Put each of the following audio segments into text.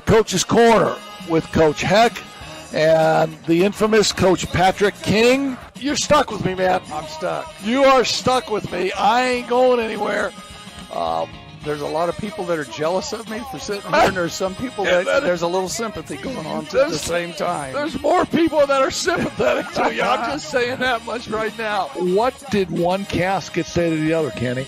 Coach's Corner with Coach Heck and the infamous Coach Patrick King. You're stuck with me, man. I'm stuck. You are stuck with me. I ain't going anywhere. There's a lot of people that are jealous of me for sitting here, and there's some people that there's a little sympathy going on at the same time. There's more people that are sympathetic to you. I'm just saying that much right now. What did one casket say to the other, Kenny?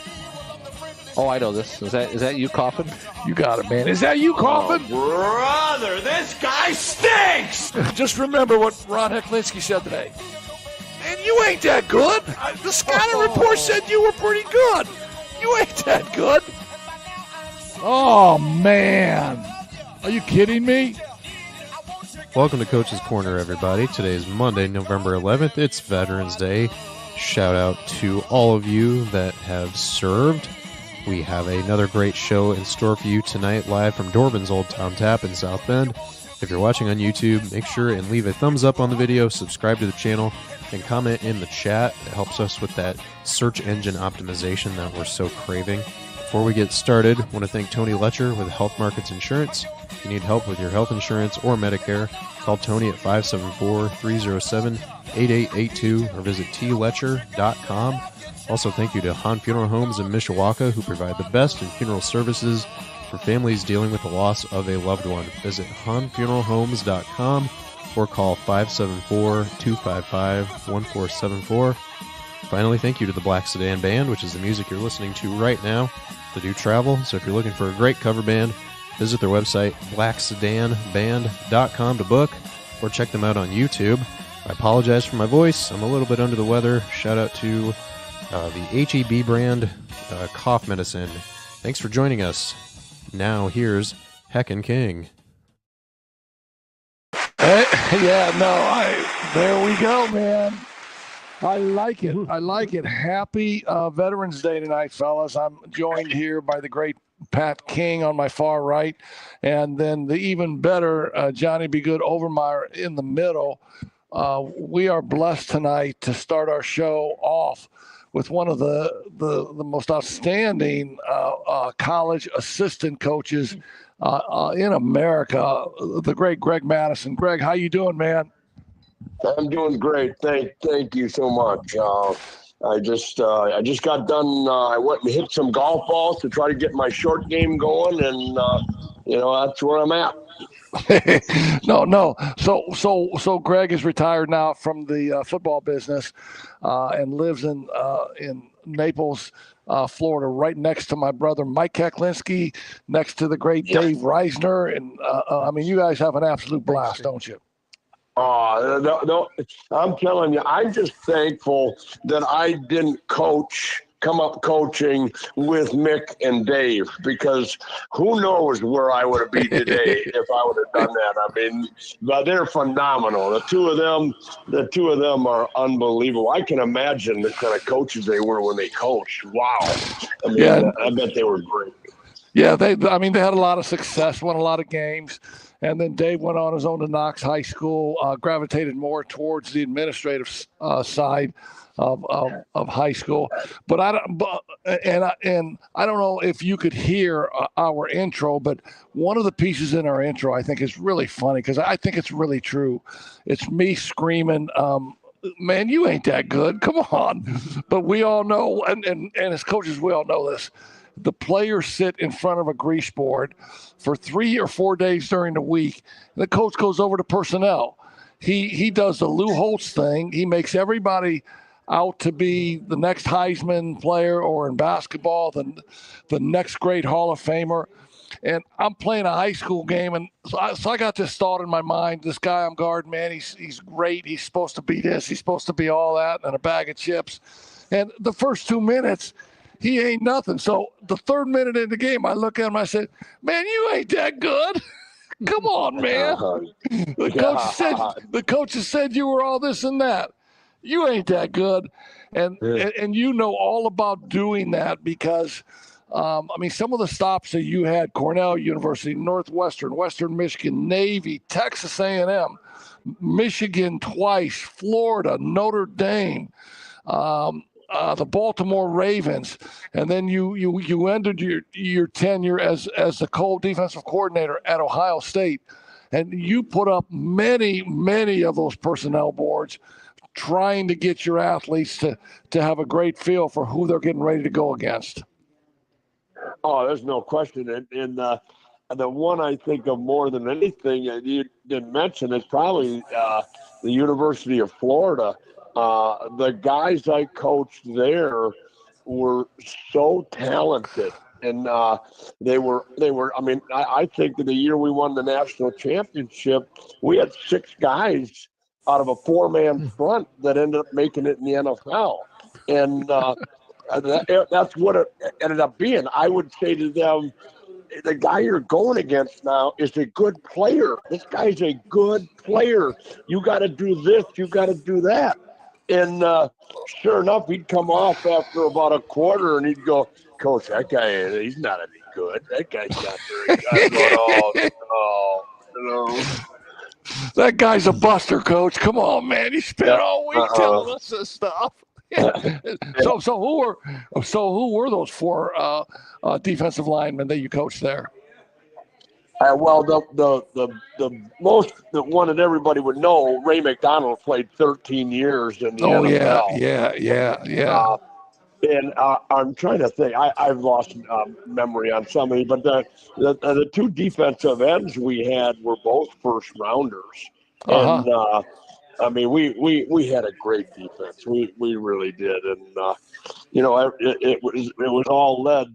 Oh, I know this. Is that you coughing? You got it, man. Is that you coughing? Oh, brother, this guy stinks! Just remember what Ron Hecklinski said today. Man, you ain't that good. The scouting report said you were pretty good. You ain't that good. Oh, man. Are you kidding me? Welcome to Coach's Corner, everybody. Today is Monday, November 11th. It's Veterans Day. Shout out to all of you that have served. We have another great show in store for you tonight, live from Dorbin's Old Town Tap in South Bend. If you're watching on YouTube, make sure and leave a thumbs up on the video, subscribe to the channel, and comment in the chat. It helps us with that search engine optimization that we're so craving. Before we get started, I want to thank Tony Letcher with Health Markets Insurance. If you need help with your health insurance or Medicare, call Tony at 574-307-8882 or visit tletcher.com. Also, thank you to Han Funeral Homes in Mishawaka, who provide the best in funeral services for families dealing with the loss of a loved one. Visit hanfuneralhomes.com or call 574-255-1474. Finally, thank you to the Black Sedan Band, which is the music you're listening to right now. They do travel, so if you're looking for a great cover band, visit their website, blacksedanband.com, to book, or check them out on YouTube. I apologize for my voice. I'm a little bit under the weather. Shout out to the HEB brand cough medicine. Thanks for joining us. Now, here's Heckin' King. There we go, man. I like it. I like it. Happy Veterans Day tonight, fellas. I'm joined here by the great Pat King on my far right, and then the even better Johnny B. Good Overmeyer in the middle. We are blessed tonight to start our show off with one of the most outstanding college assistant coaches in America, the great Greg Madison. Greg, how you doing, man? I'm doing great. Thank you so much. I just got done. I went and hit some golf balls to try to get my short game going, and that's where I'm at. No. So Greg is retired now from the football business and lives in Naples, Florida, right next to my brother Mike Hecklinski, next to the great Dave Reisner, and you guys have an absolute blast, don't you? No, I'm telling you, I'm just thankful that I didn't come up coaching with Mick and Dave, because who knows where I would have been today if I would have done that. But they're phenomenal. The two of them are unbelievable. I can imagine the kind of coaches they were when they coached. Wow. I bet they were great. Yeah, they had a lot of success, won a lot of games. And then Dave went on his own to Knox High School, gravitated more towards the administrative side of high school. But I don't know if you could hear our intro, but one of the pieces in our intro I think is really funny because I think it's really true. It's me screaming, man, you ain't that good. Come on. But we all know, and as coaches, we all know this. The players sit in front of a grease board for 3 or 4 days during the week. The coach goes over to personnel. He does the Lou Holtz thing. He makes everybody out to be the next Heisman player, or in basketball, the next great Hall of Famer. And I'm playing a high school game, and so I got this thought in my mind. This guy I'm guarding, man, he's great. He's supposed to be this. He's supposed to be all that, and a bag of chips. And the first 2 minutes, he ain't nothing. So the third minute in the game, I look at him, I said, man, you ain't that good. Come on, man. The coach said you were all this and that. You ain't that good. And you know all about doing that because, some of the stops that you had, Cornell University, Northwestern, Western Michigan, Navy, Texas A&M, Michigan twice, Florida, Notre Dame, the Baltimore Ravens, and then you ended your tenure as the defensive coordinator at Ohio State, and you put up many of those personnel boards, trying to get your athletes to have a great feel for who they're getting ready to go against. Oh, there's no question. And the one I think of more than anything, and you didn't mention, is probably the University of Florida. The guys I coached there were so talented. And they were. I mean, I think that the year we won the national championship, we had 6 guys out of a 4-man front that ended up making it in the NFL. And that's what it ended up being. I would say to them, the guy you're going against now is a good player. This guy's a good player. You got to do this. You got to do that. And sure enough, he'd come off after about a quarter, and he'd go, "Coach, that guy, he's not any good. That guy's not very good." I'm going, no. That guy's a buster, Coach. Come on, man. You spent all week telling us this stuff. So who were those 4 defensive linemen that you coached there? Well, the most, the one that everybody would know, Ray McDonald played 13 years in the NFL. Yeah. And I'm trying to think. I've lost memory on somebody, but the 2 defensive ends we had were both first rounders, and I mean we had a great defense. We really did, and it was all led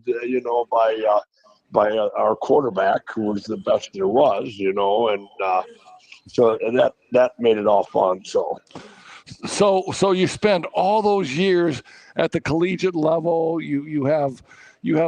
by our quarterback, who was the best there was, and so that made it all fun. So you spend all those years at the collegiate level. You have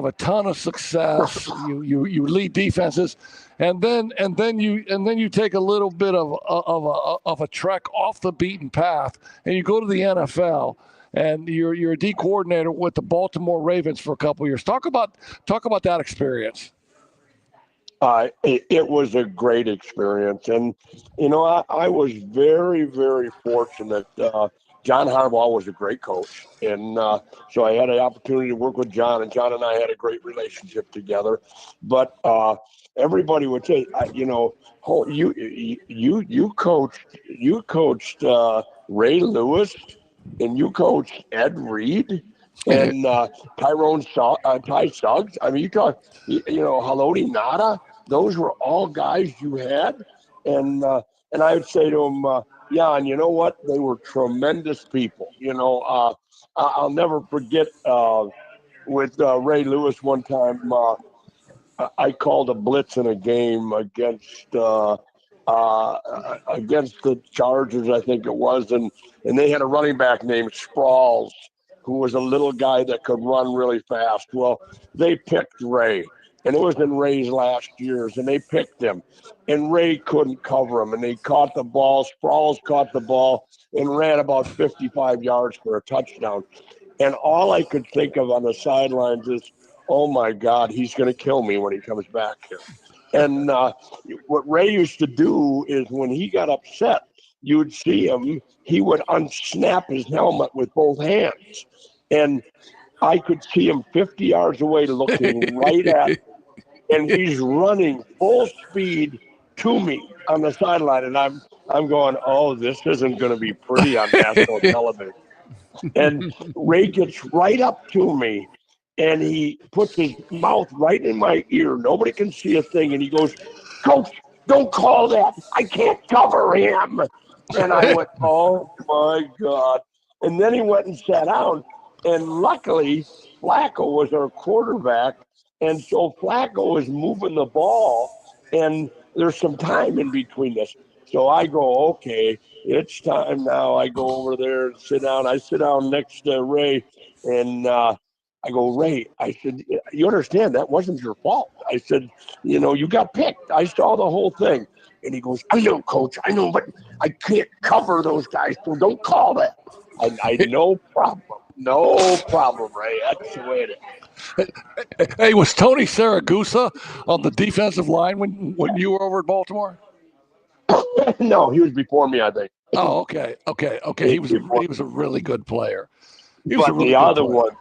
a ton of success. You lead defenses, and then you take a little bit of a trek off the beaten path, and you go to the NFL, and you're a D coordinator with the Baltimore Ravens for a couple of years. Talk about that experience. It was a great experience, and I was very, very fortunate. John Harbaugh was a great coach, and so I had the opportunity to work with John, and John and I had a great relationship together. But everybody would say, you coached Ray Lewis, and you coached Ed Reed, and Ty Suggs. I mean, you talk, Haloti Nada. Those were all guys you had, and I would say to him, and you know what? They were tremendous people. I'll never forget with Ray Lewis one time. I called a blitz in a game against the Chargers, I think it was, and they had a running back named Sproles, who was a little guy that could run really fast. Well, they picked Ray. And it was in Ray's last years, and they picked him. And Ray couldn't cover him, and they caught the ball. Sproles caught the ball and ran about 55 yards for a touchdown. And all I could think of on the sidelines is, oh, my God, he's going to kill me when he comes back here. And what Ray used to do is when he got upset, you would see him, he would unsnap his helmet with both hands. And I could see him 50 yards away looking right at, and he's running full speed to me on the sideline. And I'm going, oh, this isn't going to be pretty on national television. And Ray gets right up to me, and he puts his mouth right in my ear. Nobody can see a thing. And he goes, "Coach, don't call that. I can't cover him." And I went, oh, my God. And then he went and sat down. And luckily, Flacco was our quarterback, and so Flacco was moving the ball, and there's some time in between this. So I go, okay, it's time now. I go over there and sit down. I sit down next to Ray, and I go, Ray, I said, you understand that wasn't your fault. I said, you got picked. I saw the whole thing. And he goes, I know, Coach, I know, but I can't cover those guys, so don't call that. I no problem. No problem, Ray. That's the way it is. Hey, was Tony Saragusa on the defensive line when you were over at Baltimore? No, he was before me, I think. Oh, okay. He was a really good player. He was a But really the good other player. one,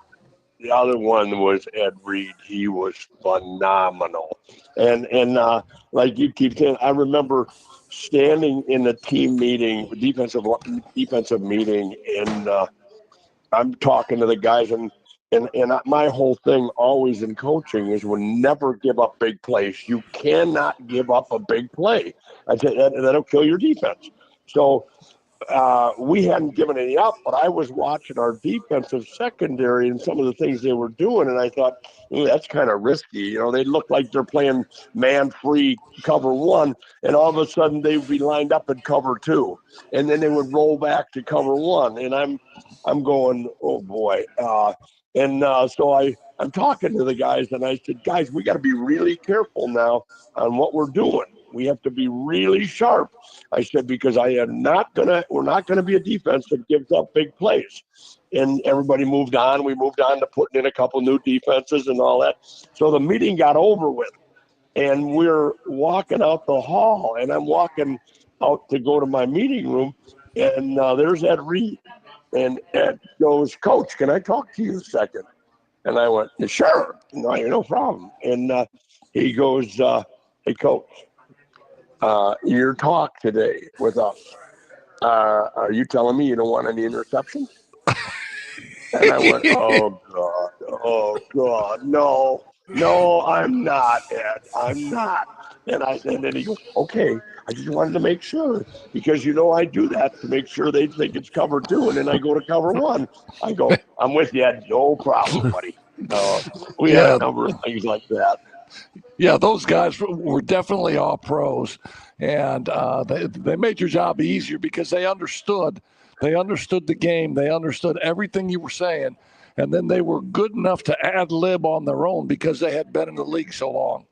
the other one was Ed Reed. He was phenomenal. And like you keep saying, I remember standing in the team meeting, defensive meeting, and I'm talking to the guys, and my whole thing always in coaching is we'll never give up big plays. You cannot give up a big play. I said that'll kill your defense. So we hadn't given any up, but I was watching our defensive secondary and some of the things they were doing, and I thought, that's kind of risky. You know, they look like they're playing man-free cover one, and all of a sudden they would be lined up in cover two, and then they would roll back to cover one, and I'm going, oh boy. So I'm talking to the guys, and I said, guys, we got to be really careful now on what we're doing. We have to be really sharp. I said, because we're not gonna be a defense that gives up big plays. And everybody moved on. We moved on to putting in a couple new defenses and all that. So the meeting got over with, and we're walking out the hall, and I'm walking out to go to my meeting room, and there's Ed Reed. And Ed goes, Coach, can I talk to you a second? And I went, sure, no problem. And he goes, hey, Coach, your talk today with us, are you telling me you don't want any interceptions? And I went, oh God, no, I'm not, Ed, I'm not. And then he goes, okay, I just wanted to make sure, because I do that to make sure they think it's cover two, and then I go to cover one. I go, I'm with you, Ed, no problem, buddy. We had a number of things like that. Yeah, those guys were definitely all pros, and they made your job easier because they understood. They understood the game. They understood everything you were saying, and then they were good enough to ad lib on their own because they had been in the league so long.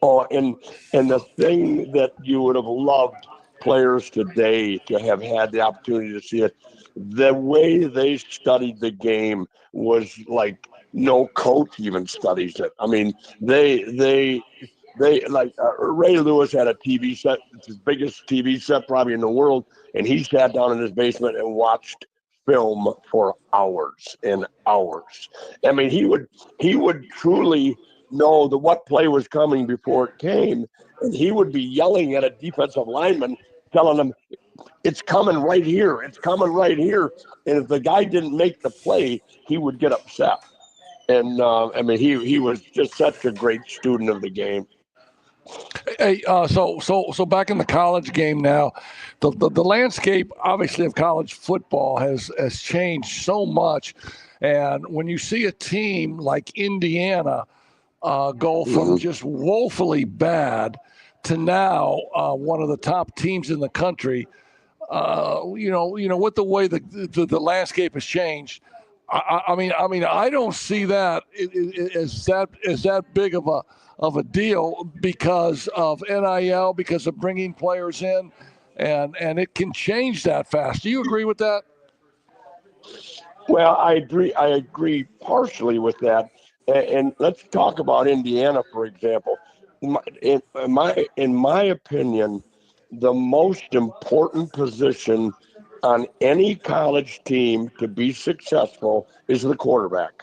Oh, and the thing that you would have loved players today to have had the opportunity to see it, the way they studied the game was like no coach even studies it. I mean, they like Ray Lewis had a TV set, it's his biggest TV set probably in the world, and he sat down in his basement and watched film for hours and hours. I mean, he would truly know what play was coming before it came, and he would be yelling at a defensive lineman, telling him, it's coming right here, it's coming right here. And if the guy didn't make the play, he would get upset. And I mean, he was just such a great student of the game. Hey, so back in the college game now, the landscape obviously of college football has changed so much, and when you see a team like Indiana go from just woefully bad to now one of the top teams in the country, with the way the landscape has changed. I mean, I don't see that as that big of a deal because of NIL, because of bringing players in, and it can change that fast. Do you agree with that? Well, I agree partially with that. And let's talk about Indiana, for example. In my opinion, the most important position on any college team to be successful is the quarterback.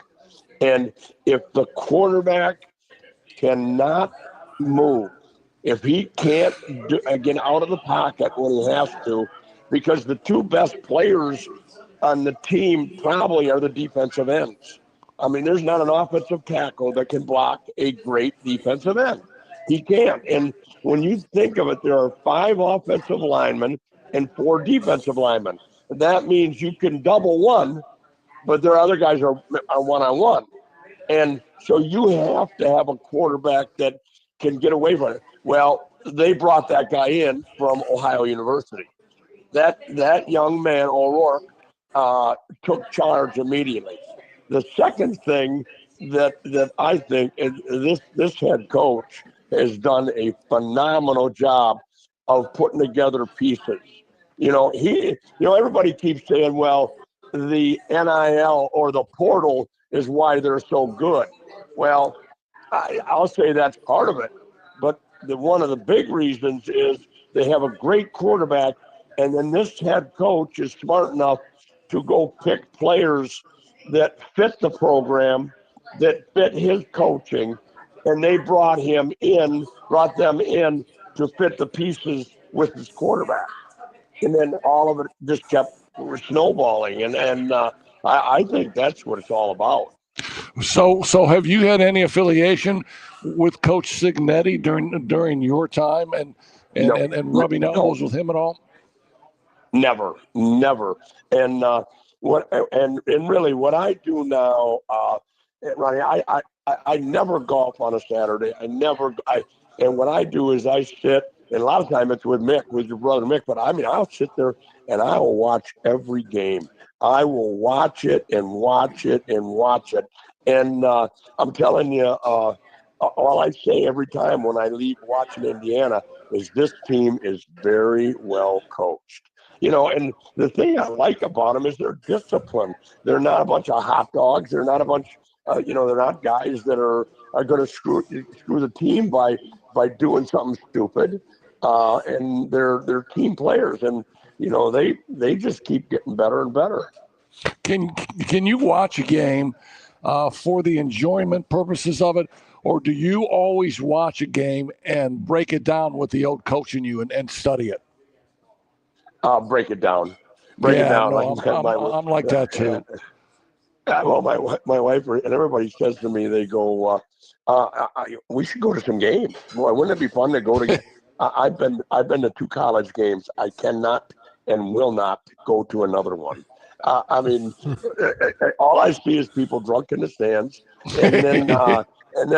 And if the quarterback cannot move, if he can't get out of the pocket when he has to, because the two best players on the team probably are the defensive ends. I mean, there's not an offensive tackle that can block a great defensive end. He can't. And when you think of it, there are 5 offensive linemen and 4 defensive linemen. That means you can double one, but their other guys are one-on-one. And so you have to have a quarterback that can get away from it. Well, they brought that guy in from Ohio University. That young man, O'Rourke, took charge immediately. The second thing that I think is this head coach has done a phenomenal job of putting together pieces. Everybody keeps saying, well, the NIL or the portal is why they're so good. Well, I'll say that's part of it. But one of the big reasons is they have a great quarterback, and then this head coach is smart enough to go pick players that fit the program, that fit his coaching, and they brought them in to fit the pieces with his quarterback. And then all of it just kept snowballing. And I think that's what it's all about. So have you had any affiliation with Coach Signetti during your time and rubbing elbows with him at all? Never. And really what I do now, Ronnie, I never golf on a Saturday. And what I do is I sit, and a lot of time it's with Mick, with your brother Mick. But I mean, I'll sit there and I will watch every game. I will watch it and watch it and watch it. And I'm telling you, all I say every time when I leave watching Indiana is this team is very well coached. And the thing I like about them is they're disciplined. They're not a bunch of hot dogs. They're not a bunch, they're not guys that are going to screw the team by doing something stupid. And they're team players, and they just keep getting better and better. Can you watch a game for the enjoyment purposes of it, or do you always watch a game and break it down with the old coach in you and study it? Break it down. Break it down. No, I'm like that too. Well, my wife and everybody says to me, they go, we should go to some games. Boy, wouldn't it be fun to go to? I've been to 2 college games. I cannot and will not go to another one. I mean, all I see is people drunk in the stands, and then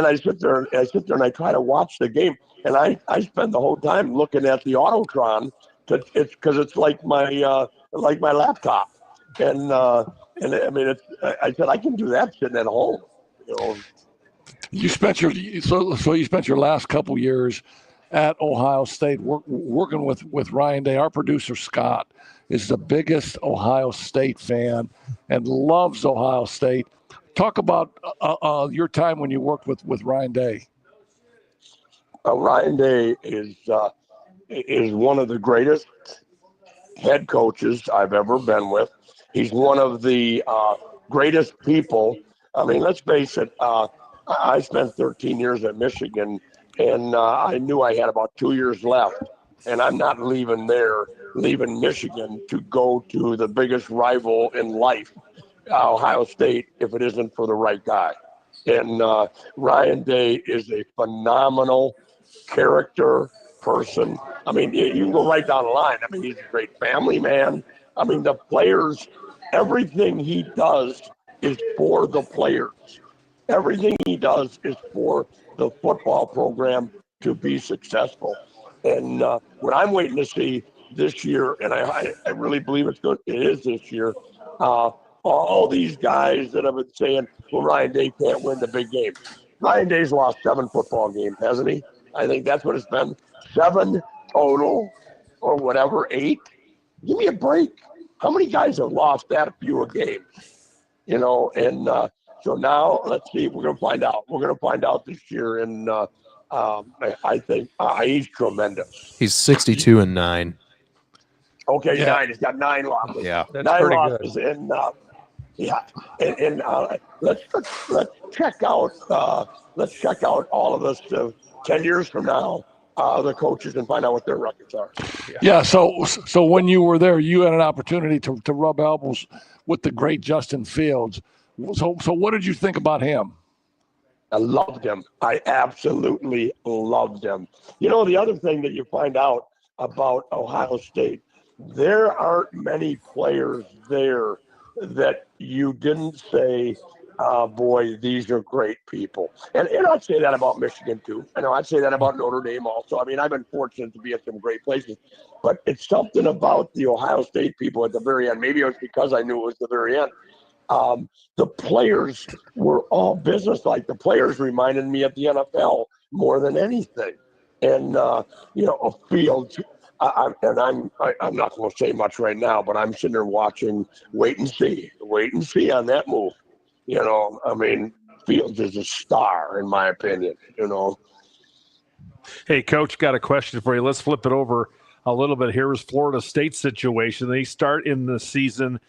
I sit there and I try to watch the game, and I spend the whole time looking at the Autotron. It's like my laptop, and I mean, I said I can do that sitting at home. You spent your last couple years at Ohio State working with Ryan Day. Our producer Scott is the biggest Ohio State fan and loves Ohio State. Talk about your time when you worked with Ryan Day. Ryan Day is one of the greatest head coaches I've ever been with. He's one of the greatest people. I mean, let's face it. I spent 13 years at Michigan, and I knew I had about 2 years left, and I'm not leaving Michigan to go to the biggest rival in life, Ohio State, if it isn't for the right guy. And Ryan Day is a phenomenal character person. I mean, you can go right down the line. I mean, he's a great family man. I mean, the players, everything he does is for the players. Everything he does is for the football program to be successful. And what I'm waiting to see this year, and I really believe it is this year, all these guys that have been saying, well, Ryan Day can't win the big game. Ryan Day's lost 7 football games, hasn't he? I think that's what it's been. 7 total or whatever, 8. Give me a break. How many guys have lost that few a game? And so now let's see. We're going to find out. We're going to find out this year. And I think he's tremendous. He's 62-9. Okay, yeah. 9. He's got 9 losses. Yeah, that's 9 pretty losses. good. And let's check out. Let's check out all of us 10 years from now. The coaches and find out what their records are. Yeah. So when you were there, you had an opportunity to rub elbows with the great Justin Fields. So what did you think about him? I loved him. I absolutely loved him. The other thing that you find out about Ohio State, there aren't many players there that you didn't say, boy, these are great people. And I'd say that about Michigan, too. I'd say that about Notre Dame also. I mean, I've been fortunate to be at some great places. But it's something about the Ohio State people at the very end. Maybe it was because I knew it was the very end. The players were all business-like. The players reminded me of the NFL more than anything. And, Fields, I'm not going to say much right now, but I'm sitting there watching, wait and see on that move. I mean, Fields is a star, in my opinion, Hey, Coach, got a question for you. Let's flip it over a little bit. Here's Florida State's situation. They start in the season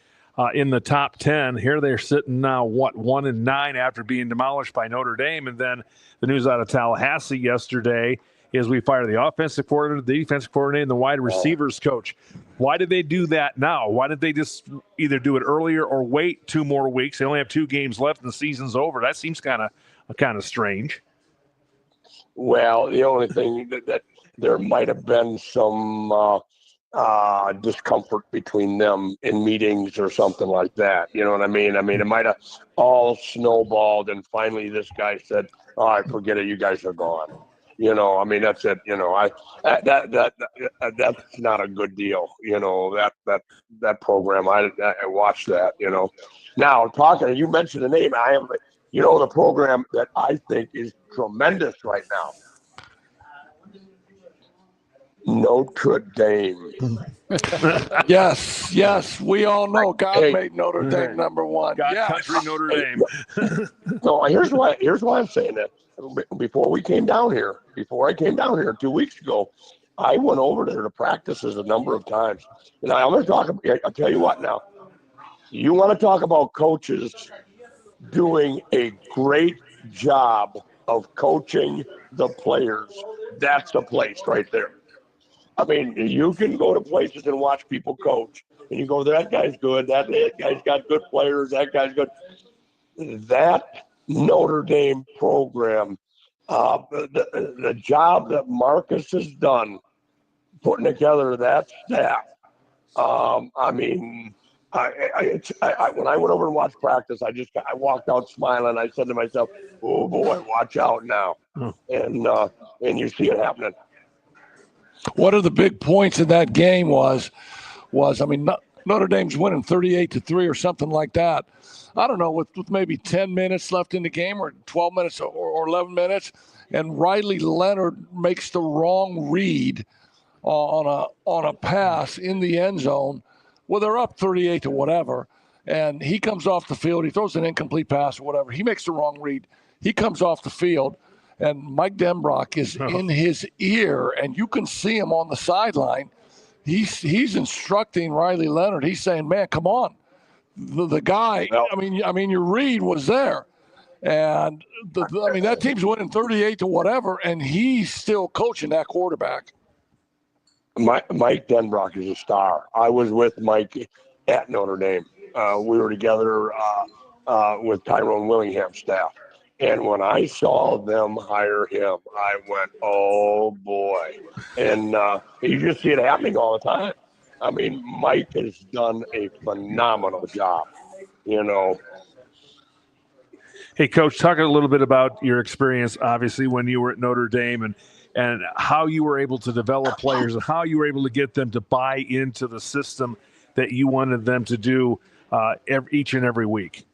in the top 10. Here they're sitting now, 1-9 after being demolished by Notre Dame. And then the news out of Tallahassee yesterday is we fired the offensive coordinator, the defensive coordinator, and the wide receivers coach. Why did they do that now? Why didn't they just either do it earlier or wait 2 more weeks? They only have 2 games left and the season's over. That seems kind of strange. Well, the only thing that there might have been some discomfort between them in meetings or something like that. You know what I mean? I mean, it might have all snowballed, and finally this guy said, "All right, forget it. You guys are gone." You know, I mean, that's it. You know, that's not a good deal. You know, that program. I watched that. You know, now talking. You mentioned the name. The program that I think is tremendous right now. Notre Dame. Yes, we all know God made Notre Dame number one. God country Notre Dame. No, here's why I'm saying that. Before I came down here 2 weeks ago, I went over there to practices a number of times. And I'm going to talk. I'll tell you what now. You want to talk about coaches doing a great job of coaching the players? That's the place right there. I mean, you can go to places and watch people coach, and you go, that guy's good, that guy's got good players, that guy's good. That Notre Dame program, the job that Marcus has done putting together that staff, I mean, when I went over and watched practice, I walked out smiling. I said to myself, "Oh boy, watch out now!" And you see it happening. One of the big points in that game was I mean, Notre Dame's winning 38-3 or something like that. I don't know, with maybe 10 minutes left in the game or 12 minutes or 11 minutes, and Riley Leonard makes the wrong read on a pass in the end zone. Well, they're up 38 to whatever, and he comes off the field. He throws an incomplete pass or whatever. He makes the wrong read. He comes off the field, and Mike Denbrock is in his ear, and you can see him on the sideline. He's instructing Riley Leonard. He's saying, "Man, come on, the guy." Well, I mean, your read was there, and that team's winning 38 to whatever, and he's still coaching that quarterback. Mike Denbrock is a star. I was with Mike at Notre Dame. We were together with Tyrone Willingham's staff. And when I saw them hire him, I went, "Oh, boy." And you just see it happening all the time. I mean, Mike has done a phenomenal job, you know. Hey, Coach, talk a little bit about your experience, obviously, when you were at Notre Dame and how you were able to develop players and how you were able to get them to buy into the system that you wanted them to do each and every week.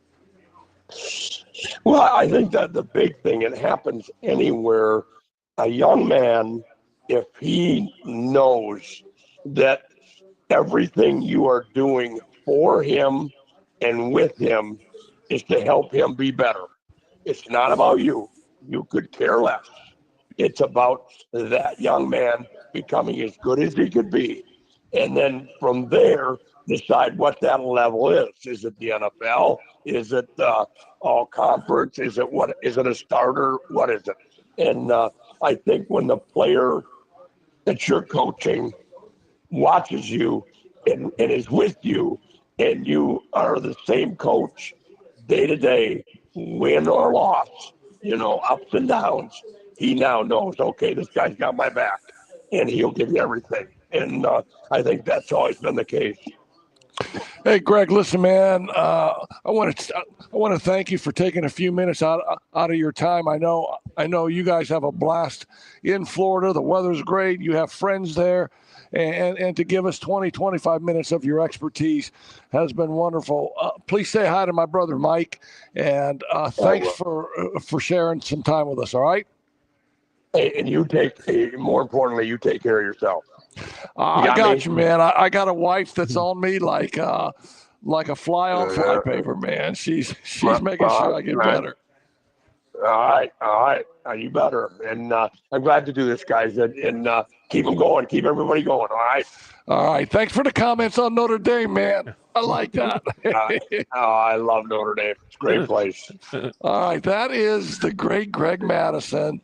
Well, I think that the big thing, it happens anywhere. A young man, if he knows that everything you are doing for him and with him is to help him be better. It's not about you. You could care less. It's about that young man becoming as good as he could be. And then from there, decide what that level is. Is it the NFL? Is it all conference? Is it a starter? What is it? And I think when the player that you're coaching watches you and is with you, and you are the same coach day to day, win or loss, ups and downs, he now knows, okay, this guy's got my back, and he'll give you everything. And I think that's always been the case. Hey, Greg, listen, man, I want to thank you for taking a few minutes out of your time. I know you guys have a blast in Florida. The weather's great. You have friends there. And to give us 20, 25 minutes of your expertise has been wonderful. Please say hi to my brother, Mike, and thanks for sharing some time with us, all right? Hey, and more importantly, you take care of yourself. I got you, man. I got a wife that's on me like a fly on fly paper, man. She's making sure I get better. All right. You better. And I'm glad to do this, guys. And keep them going. Keep everybody going. All right. All right. Thanks for the comments on Notre Dame, man. I like that. I love Notre Dame. It's a great place. All right. That is the great Greg Madison.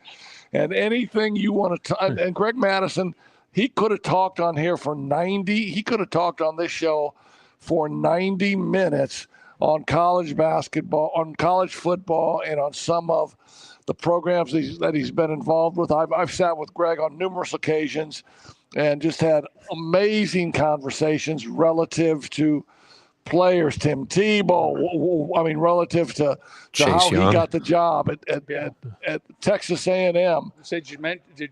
And anything you want to, and Greg Madison, he could have talked on here for 90. He could have talked on this show for 90 minutes on college basketball, on college football, and on some of the programs that he's been involved with. I've sat with Greg on numerous occasions and just had amazing conversations relative to players, Tim Tebow. I mean, relative to how Young. he got the job at Texas A&M. Did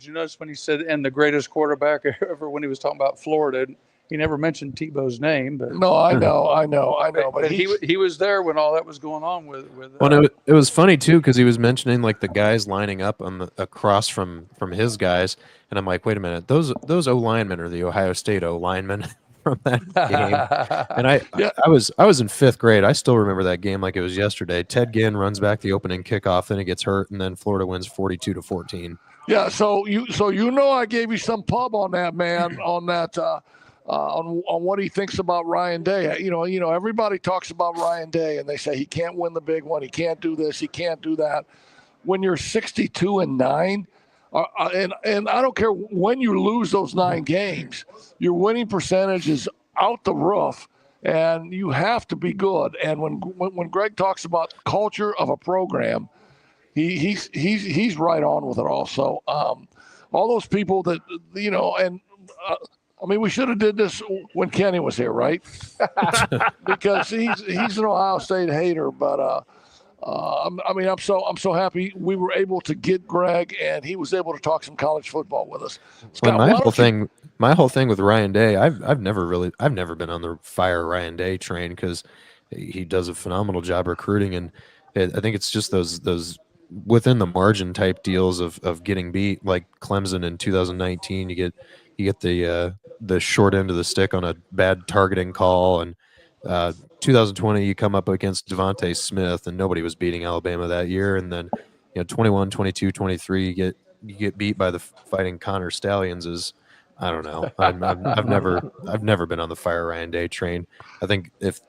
you notice when he said, and the greatest quarterback ever, when he was talking about Florida? He never mentioned Tebow's name, but No, I know. But he was there when all that was going on with Well, it was funny too because he was mentioning like the guys lining up across from his guys, and I'm like, wait a minute, those O linemen are the Ohio State O linemen from that game. And I was in 5th grade. I still remember that game like it was yesterday. Ted Ginn runs back the opening kickoff, then he gets hurt, and then Florida wins 42-14. Yeah, so I gave you some pub on that, man, on that. On what he thinks about Ryan Day. You know, everybody talks about Ryan Day and they say he can't win the big one, he can't do this, he can't do that. When you're 62-9, and I don't care when you lose those 9 games, your winning percentage is out the roof, and you have to be good. And when Greg talks about culture of a program, he's right on with it also. All those people that and. I mean, we should have did this when Kenny was here, right? Because he's an Ohio State hater. But I'm so happy we were able to get Greg, and he was able to talk some college football with us. Scott, my whole thing with Ryan Day, I've never been on the fire Ryan Day train because he does a phenomenal job recruiting, and I think it's just those within the margin type deals of getting beat, like Clemson in 2019. You get the short end of the stick on a bad targeting call, and 2020 you come up against Devontae Smith, and nobody was beating Alabama that year, and then 21, 22, 23 you get beat by the Fighting Connor Stallions. Is I don't know. I've never been on the fire Ryan Day train. I think if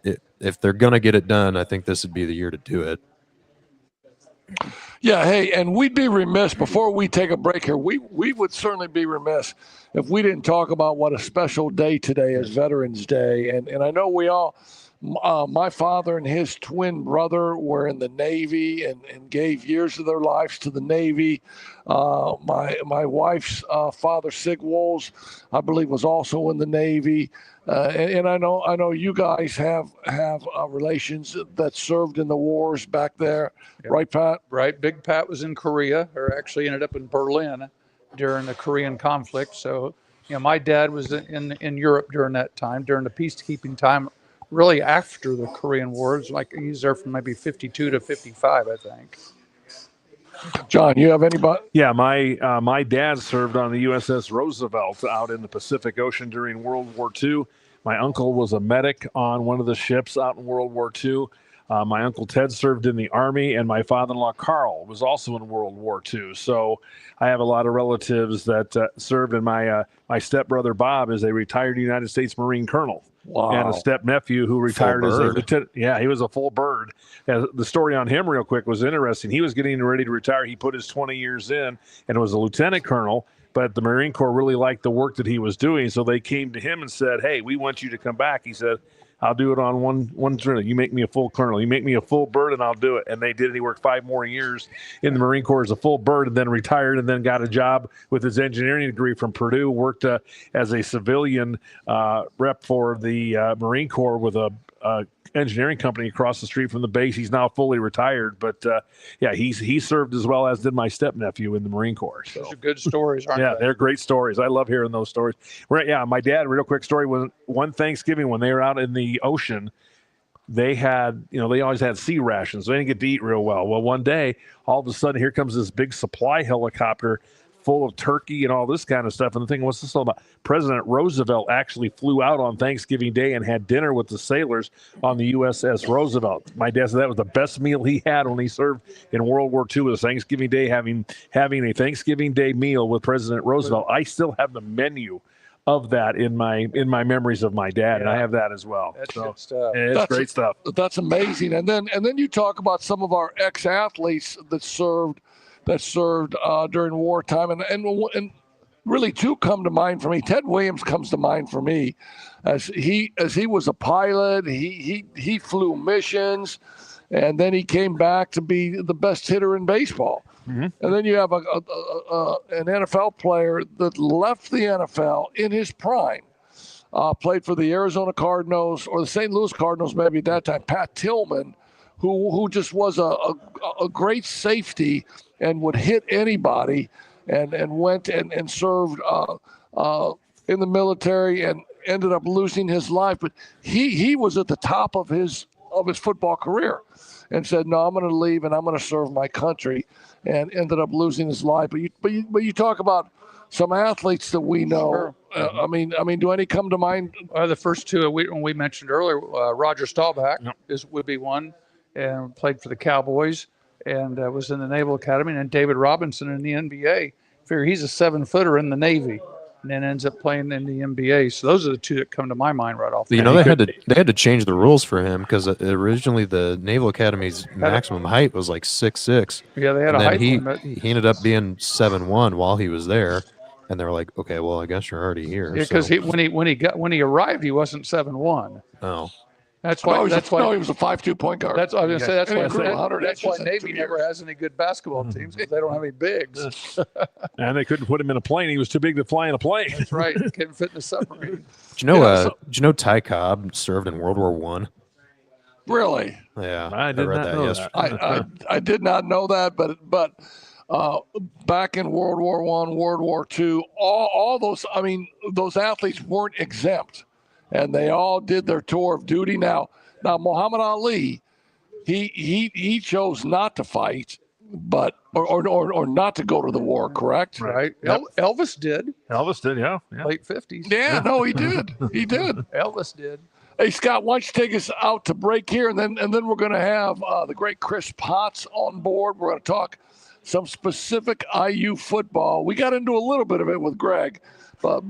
they're gonna get it done, I think this would be the year to do it. Yeah, hey, and we'd be remiss before we take a break here. We would certainly be remiss if we didn't talk about what a special day today is, Veterans Day. And I know we all, my father and his twin brother were in the Navy and gave years of their lives to the Navy. My wife's father, Sig Wolz, I believe, was also in the Navy. And I know you guys have relations that served in the wars back there, right, Pat? Right. Big Pat was in Korea, or actually ended up in Berlin during the Korean conflict. So, my dad was in Europe during that time, during the peacekeeping time, really after the Korean Wars. Like he's there from maybe 52 to 55, I think. John, you have anybody? Yeah, my dad served on the USS Roosevelt out in the Pacific Ocean during World War II. My uncle was a medic on one of the ships out in World War II. My uncle Ted served in the Army, and my father-in-law Carl was also in World War II. So I have a lot of relatives that served, and my stepbrother Bob is a retired United States Marine colonel. Wow. And a step-nephew who retired as a lieutenant. Yeah, he was a full bird. The story on him real quick was interesting. He was getting ready to retire. He put his 20 years in and was a lieutenant colonel, but the Marine Corps really liked the work that he was doing, so they came to him and said, hey, we want you to come back. He said, I'll do it on one drill. You make me a full colonel. You make me a full bird, and I'll do it. And they did it. He worked 5 more years in the Marine Corps as a full bird, and then retired, and then got a job with his engineering degree from Purdue. Worked as a civilian rep for the Marine Corps with a engineering company across the street from the base. He's now fully retired, but he served as well as did my stepnephew in the Marine Corps. So. Those are good stories, aren't they? They're great stories. I love hearing those stories. My dad, real quick story, was one Thanksgiving when they were out in the ocean, they had, they always had sea rations, so they didn't get to eat real well. Well, one day, all of a sudden, here comes this big supply helicopter full of turkey and all this kind of stuff. And the thing, what's this all about? President Roosevelt actually flew out on Thanksgiving Day and had dinner with the sailors on the USS Roosevelt. My dad said that was the best meal he had when he served in World War II, was Thanksgiving Day, having a Thanksgiving Day meal with President Roosevelt. I still have the menu of that in my memories of my dad, and I have that as well. That's good stuff. It's great stuff. That's amazing. And then you talk about some of our ex-athletes that served during wartime, and really two come to mind for me. Ted Williams comes to mind for me, as he was a pilot. He flew missions, and then he came back to be the best hitter in baseball. Mm-hmm. And then you have an NFL player that left the NFL in his prime, played for the Arizona Cardinals or the St. Louis Cardinals maybe at that time, Pat Tillman, who just was a great safety and would hit anybody, and went and served in the military and ended up losing his life. But he was at the top of his football career and said, no, I'm going to leave and I'm going to serve my country, and ended up losing his life. But you talk about some athletes that we know. Sure. I mean, do any come to mind? The first two we mentioned earlier, Roger Staubach would be one, and played for the Cowboys, and was in the Naval Academy, and David Robinson in the NBA. Figure he's a 7-footer in the Navy, and then ends up playing in the NBA. So those are the two that come to my mind right off. They had to change the rules for him, because originally the Naval Academy's maximum height was like 6'6". Yeah, they had a height limit. He ended up being 7'1" while he was there, and they were like, okay, well, I guess you're already here. Yeah, because when he arrived, he wasn't 7'1". Oh. That's why he was a 5'2" point guard. That's what I was going to say. That's why Navy never has any good basketball teams, because they don't have any bigs. And they couldn't put him in a plane. He was too big to fly in a plane. That's right. He couldn't fit in a submarine. Do you know Ty Cobb served in World War I? Really? Yeah, I read that yesterday. I did not know that, but back in World War I, World War II, all those, those athletes weren't exempt. And they all did their tour of duty. Now Muhammad Ali, he chose not to fight, but or not to go to the war. Correct? Right. Yep. Elvis did. Yeah. Late 50s. Yeah. No, he did. He did. Elvis did. Hey, Scott, why don't you take us out to break here, and then we're going to have the great Chris Potts on board. We're going to talk some specific IU football. We got into a little bit of it with Greg. But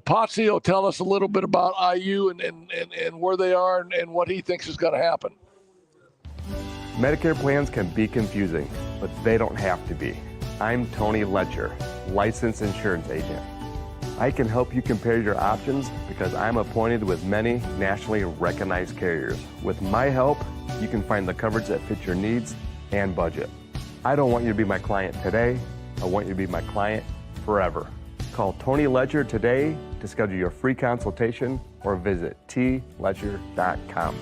Potsy will tell us a little bit about IU and where they are and what he thinks is going to happen. Medicare plans can be confusing, but they don't have to be. I'm Tony Letcher, licensed insurance agent. I can help you compare your options because I'm appointed with many nationally recognized carriers. With my help, you can find the coverage that fits your needs and budget. I don't want you to be my client today. I want you to be my client forever. Call Tony Ledger today to schedule your free consultation or visit tledger.com.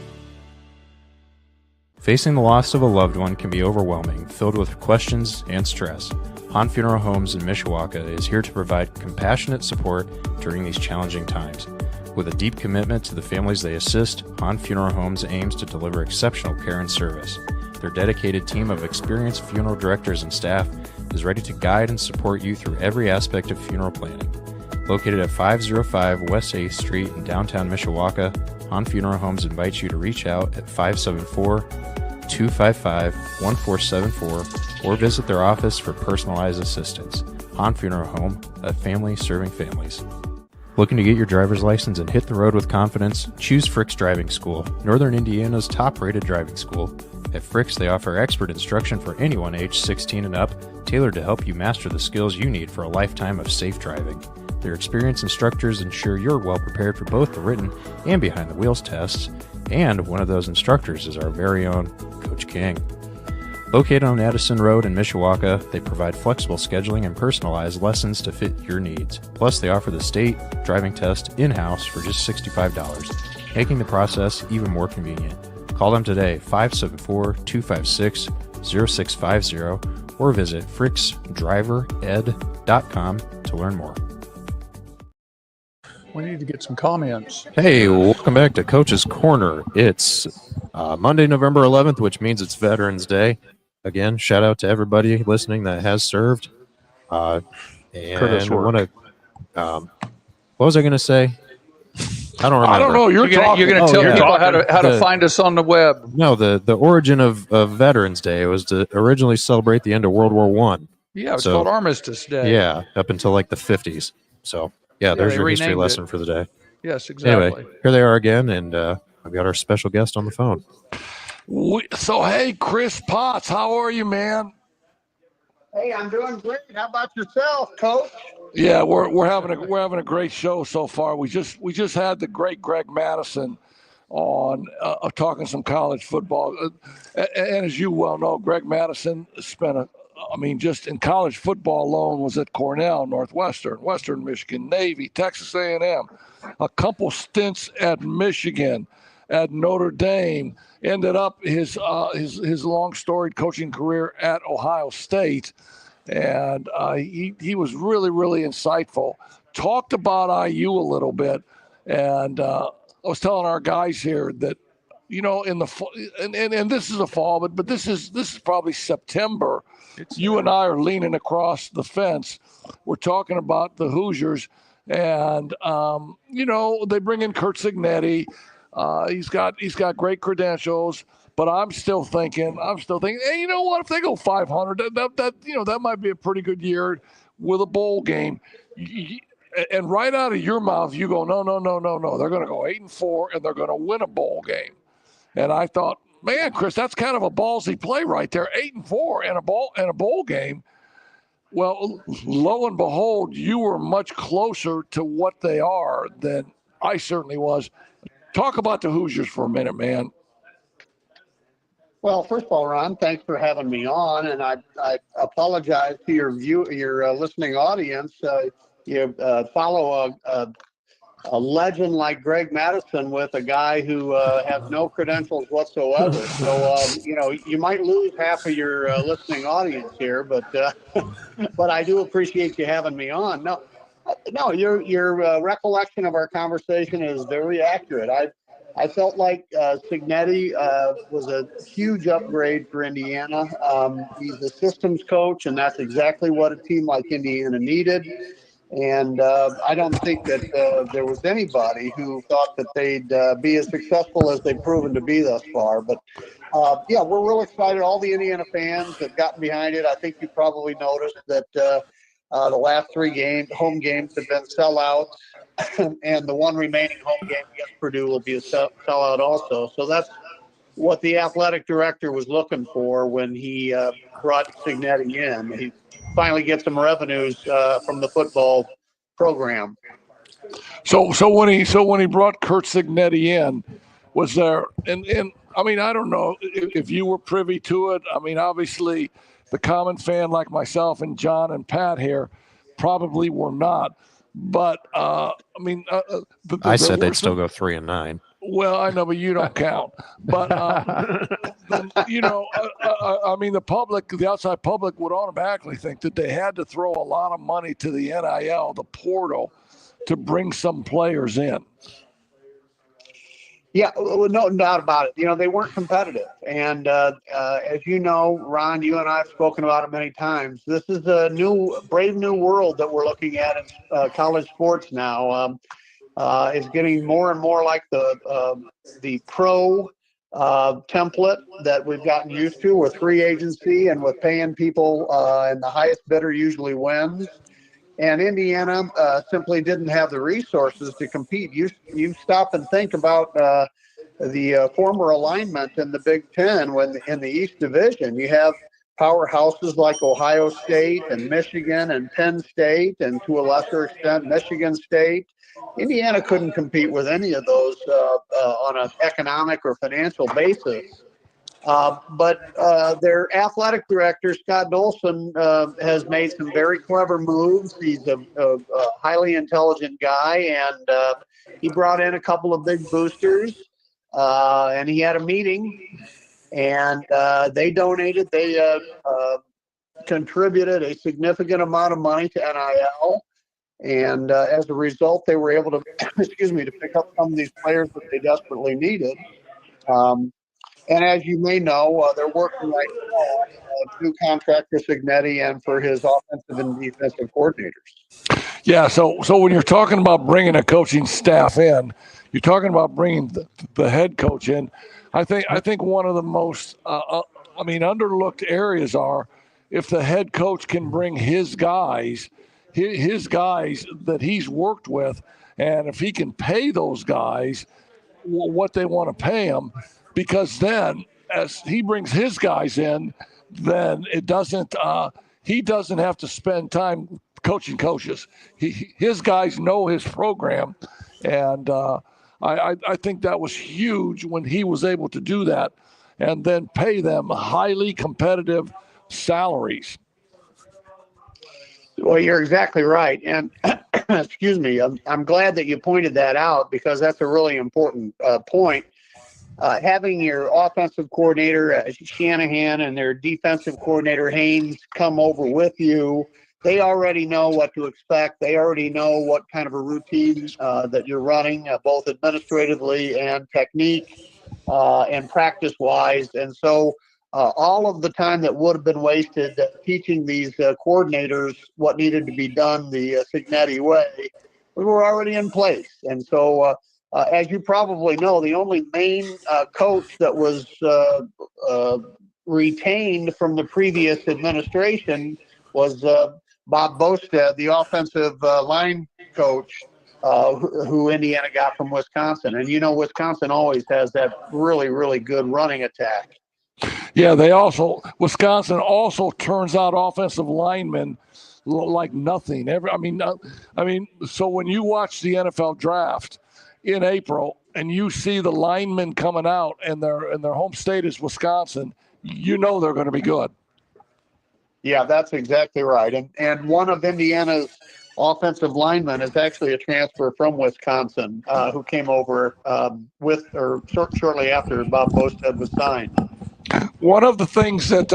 Facing the loss of a loved one can be overwhelming, filled with questions and stress. Hahn Funeral Homes in Mishawaka is here to provide compassionate support during these challenging times. With a deep commitment to the families they assist, Hahn Funeral Homes aims to deliver exceptional care and service. Their dedicated team of experienced funeral directors and staff is ready to guide and support you through every aspect of funeral planning. Located at 505 West 8th Street in downtown Mishawaka, Hahn Funeral Homes invites you to reach out at 574-255-1474 or visit their office for personalized assistance. Hahn Funeral Home, a family serving families. Looking to get your driver's license and hit the road with confidence? Choose Frick's Driving School, Northern Indiana's top-rated driving school. At Frick's, they offer expert instruction for anyone aged 16 and up, tailored to help you master the skills you need for a lifetime of safe driving. Their experienced instructors ensure you're well prepared for both the written and behind-the-wheels tests, and one of those instructors is our very own Coach King. Located on Addison Road in Mishawaka, they provide flexible scheduling and personalized lessons to fit your needs. Plus, they offer the state driving test in-house for just $65, making the process even more convenient. Call them today, 574-256-0650, or visit fricksdrivered.com to learn more. We need to get some comments. Hey, welcome back to Coach's Corner. It's Monday, November 11th, which means it's Veterans Day. Again, shout out to everybody listening that has served. And And Curtis I work. want to. What was I going to say? I don't remember. I don't know. You're talking. You're going to Oh, tell yeah. people how to The- find us on the web. No, the origin of Veterans Day was to originally celebrate the end of World War One. Yeah, it's So- called Armistice Day. Yeah, up until like the 50s. So yeah, there's they your history renamed lesson it. for the day. Yes, exactly. Anyway, here they are again, and I've got our special guest on the phone. So hey, Chris Potts, how are you, man? Hey, I'm doing great. How about yourself, Coach? Yeah, we're having a great show so far. We just had the great Greg Madison on talking some college football, and as you well know, Greg Madison spent just in college football alone was at Cornell, Northwestern, Western Michigan, Navy, Texas A&M, a couple stints at Michigan, at Notre Dame. Ended up his long storied coaching career at Ohio State. And he was really, really insightful. Talked about IU a little bit, and I was telling our guys here that, in the fall, and this is a fall, but this is probably September. You and I are leaning across the fence. We're talking about the Hoosiers, and they bring in Kurt Signetti. He's got great credentials. But I'm still thinking, hey, you know what? If they go 500, that might be a pretty good year with a bowl game. And right out of your mouth, you go, no. They're going to go 8-4, and they're going to win a bowl game. And I thought, man, Chris, that's kind of a ballsy play right there. 8-4 and a bowl game. Well, lo and behold, you were much closer to what they are than I certainly was. Talk about the Hoosiers for a minute, man. Well, first of all, Ron, thanks for having me on, and I apologize to your listening audience. You follow a legend like Greg Madison with a guy who has no credentials whatsoever. So you might lose half of your listening audience here, but I do appreciate you having me on. No, your recollection of our conversation is very accurate. I felt like Signetti was a huge upgrade for Indiana. He's a systems coach, and that's exactly what a team like Indiana needed. And I don't think that there was anybody who thought that they'd be as successful as they've proven to be thus far. But, we're real excited. All the Indiana fans have gotten behind it. I think you probably noticed that the last 3 home games have been sellouts. And the one remaining home game against Purdue will be a sellout also. So that's what the athletic director was looking for when he brought Signetti in. He finally gets some revenues from the football program. So when he brought Kurt Signetti in, was there and I don't know if you were privy to it. Obviously the common fan like myself and John and Pat here probably were not. But I said they'd still go 3-9. Well, I know, but you don't count. But the public, the outside public, would automatically think that they had to throw a lot of money to the NIL, the portal, to bring some players in. Yeah, no doubt about it. They weren't competitive. And as you know, Ron, you and I have spoken about it many times. This is a brave new world that we're looking at in college sports now. It's getting more and more like the pro template that we've gotten used to with free agency and with paying people, and the highest bidder usually wins. And Indiana simply didn't have the resources to compete. You stop and think about the former alignment in the Big Ten when in the East Division. You have powerhouses like Ohio State and Michigan and Penn State, and to a lesser extent, Michigan State. Indiana couldn't compete with any of those on an economic or financial basis. But their athletic director, Scott Dolson, has made some very clever moves. He's a highly intelligent guy, and he brought in a couple of big boosters, and he had a meeting, and they contributed a significant amount of money to NIL. And as a result, they were able to, to pick up some of these players that they desperately needed. And as you may know, they're working right now new contract for Signetti and for his offensive and defensive coordinators. Yeah, so when you're talking about bringing a coaching staff in, you're talking about bringing the head coach in. I think one of the most underlooked areas are if the head coach can bring his guys that he's worked with, and if he can pay those guys what they want to pay them, because then as he brings his guys in, then it doesn't he doesn't have to spend time coaching coaches. His guys know his program, and I think that was huge when he was able to do that, and then pay them highly competitive salaries. Well, you're exactly right, and excuse me, I'm glad that you pointed that out because that's a really important point. Having your offensive coordinator Shanahan and their defensive coordinator Haynes come over with you, they already know what to expect. They already know what kind of a routine that you're running, both administratively and technique and practice-wise. And so all of the time that would have been wasted teaching these coordinators what needed to be done the Signetti way, we were already in place. And so as you probably know, the only main coach that was retained from the previous administration was Bob Bosted, the offensive line coach who Indiana got from Wisconsin. And, you know, Wisconsin always has that really, really good running attack. Yeah, Wisconsin also turns out offensive linemen like nothing. So when you watch the NFL draft in April and you see the linemen coming out and their home state is Wisconsin, you know they're going to be good. Yeah, that's exactly right. And one of Indiana's offensive linemen is actually a transfer from Wisconsin who came over shortly after Bob Bosted was signed. One of the things that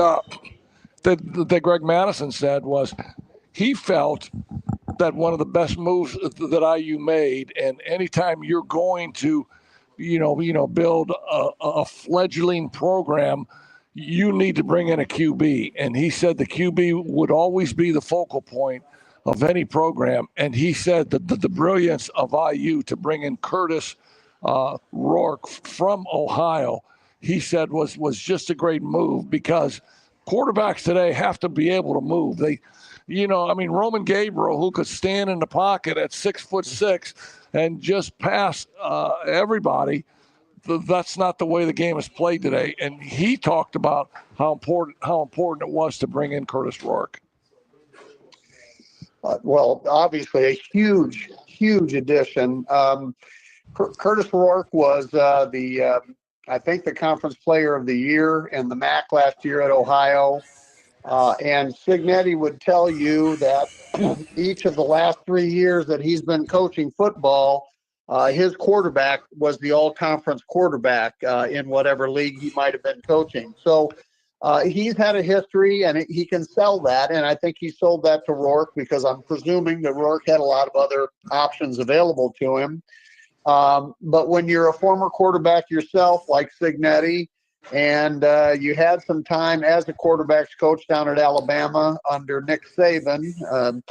Greg Madison said was he felt that one of the best moves that IU made, and anytime you're going to, build a fledgling program, you need to bring in a QB. And he said the QB would always be the focal point of any program. And he said that the brilliance of IU to bring in Curtis Rourke from Ohio, he said was just a great move because quarterbacks today have to be able to move. Roman Gabriel, who could stand in the pocket at 6'6" and just pass everybody, that's not the way the game is played today. And he talked about how important it was to bring in Curtis Rourke. Well, obviously a huge addition. Curtis Rourke was I think the conference player of the year in the MAC last year at Ohio. And Signetti would tell you that each of the last 3 years that he's been coaching football, his quarterback was the all-conference quarterback in whatever league he might have been coaching. So he's had a history, and he can sell that. And I think he sold that to Rourke because I'm presuming that Rourke had a lot of other options available to him. But when you're a former quarterback yourself, like Signetti, and you had some time as a quarterbacks coach down at Alabama under Nick Saban.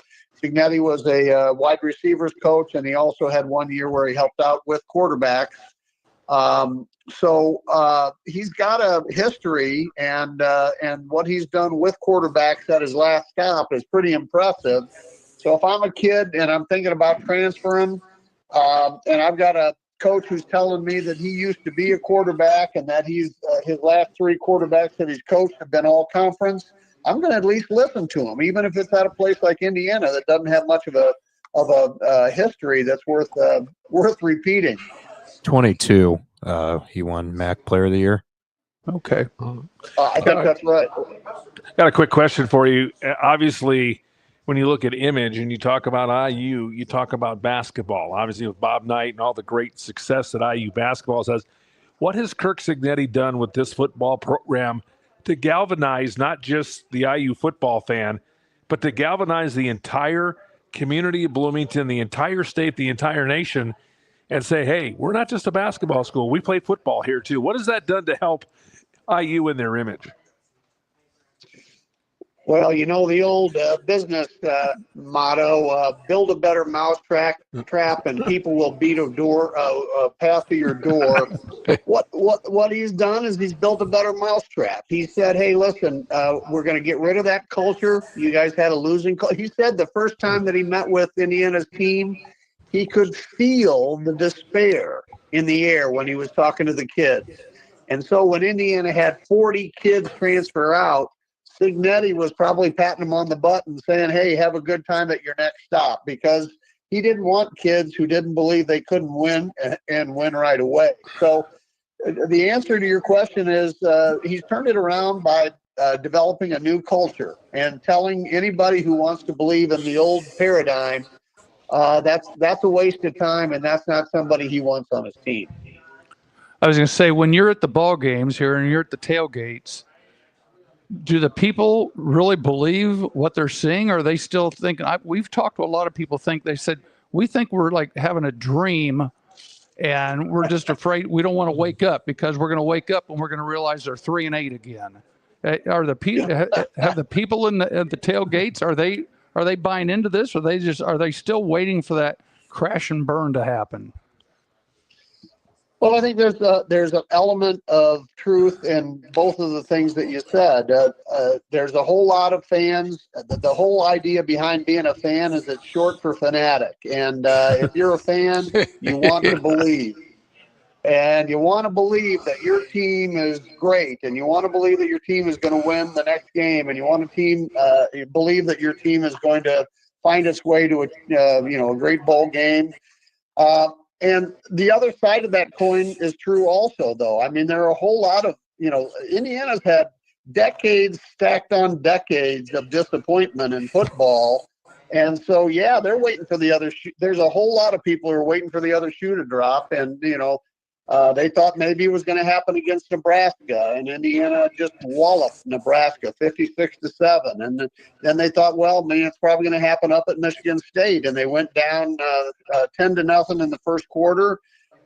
Signetti was a wide receivers coach, and he also had 1 year where he helped out with quarterbacks. So he's got a history, and what he's done with quarterbacks at his last stop is pretty impressive. So if I'm a kid and I'm thinking about transferring, and I've got a coach who's telling me that he used to be a quarterback and that he's his last 3 quarterbacks that he's coached have been all conference, I'm going to at least listen to him, even if it's at a place like Indiana that doesn't have much of a history that's worth repeating. 22. He won MAC Player of the Year. Okay. I think that's right. Got a quick question for you. Obviously, when you look at image and you talk about IU, you talk about basketball. Obviously, with Bob Knight and all the great success that IU basketball has. What has Kirk Signetti done with this football program to galvanize not just the IU football fan, but to galvanize the entire community of Bloomington, the entire state, the entire nation, and say, hey, we're not just a basketball school. We play football here too. What has that done to help IU in their image? Well, you know the old business motto: build a better mousetrap, and people will beat a path to your door. What he's done is he's built a better mousetrap. He said, "Hey, listen, we're going to get rid of that culture. You guys had a losing culture." He said the first time that he met with Indiana's team, he could feel the despair in the air when he was talking to the kids. And so when Indiana had 40 kids transfer out, Signetti was probably patting him on the butt and saying, "Hey, have a good time at your next stop," because he didn't want kids who didn't believe they couldn't win and win right away. So the answer to your question is he's turned it around by developing a new culture and telling anybody who wants to believe in the old paradigm that's a waste of time, and that's not somebody he wants on his team. I was going to say, when you're at the ball games here and you're at the tailgates, do the people really believe what they're seeing? Or are they still thinking? We've talked to a lot of people. They said we think we're like having a dream, and we're just afraid. We don't want to wake up because we're going to wake up and we're going to realize they're 3-8 again. Have the people at the tailgates? Are they buying into this? Or are they still waiting for that crash and burn to happen? Well, I think there's an element of truth in both of the things that you said. There's a whole lot of fans. The whole idea behind being a fan is it's short for fanatic. And if you're a fan, you want to believe. And you want to believe that your team is great. And you want to believe that your team is going to win the next game. And you want to believe that your team is going to find its way to a great bowl game. And the other side of that coin is true also, though. I mean, there are a whole lot of, Indiana's had decades stacked on decades of disappointment in football. And so, yeah, they're waiting for the other there's a whole lot of people who are waiting for the other shoe to drop. And, they thought maybe it was going to happen against Nebraska, and Indiana just walloped Nebraska 56-7. And then they thought, well, man, it's probably going to happen up at Michigan State, and they went down 10-0 in the first quarter.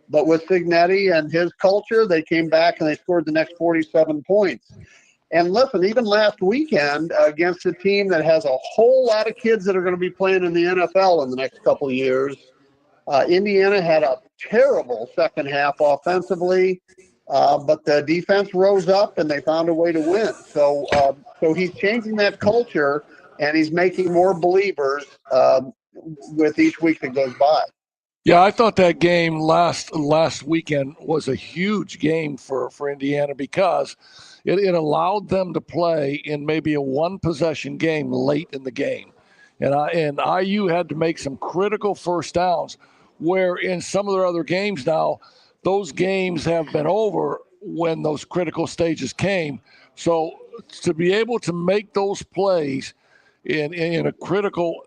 But with Signetti and his culture, they came back and they scored the next 47 points. And listen, even last weekend against a team that has a whole lot of kids that are going to be playing in the NFL in the next couple of years, Indiana had a terrible second half offensively, but the defense rose up and they found a way to win. So he's changing that culture, and he's making more believers with each week that goes by. Yeah, I thought that game last weekend was a huge game for Indiana because it allowed them to play in maybe a one-possession game late in the game. And IU had to make some critical first downs, where in some of their other games now, those games have been over when those critical stages came. So to be able to make those plays in a critical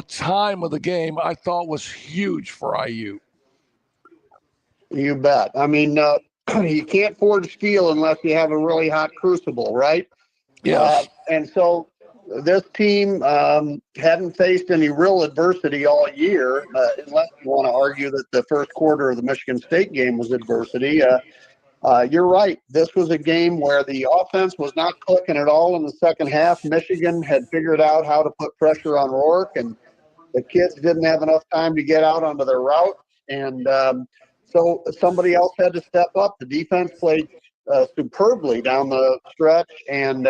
time of the game, I thought was huge for IU. You bet. I mean, you can't forge steel unless you have a really hot crucible, right? Yes. And so this team hadn't faced any real adversity all year, unless you want to argue that the first quarter of the Michigan State game was adversity. You're right. This was a game where the offense was not clicking at all in the second half. Michigan had figured out how to put pressure on Rourke, and the kids didn't have enough time to get out onto their route. And so somebody else had to step up. The defense played superbly down the stretch, and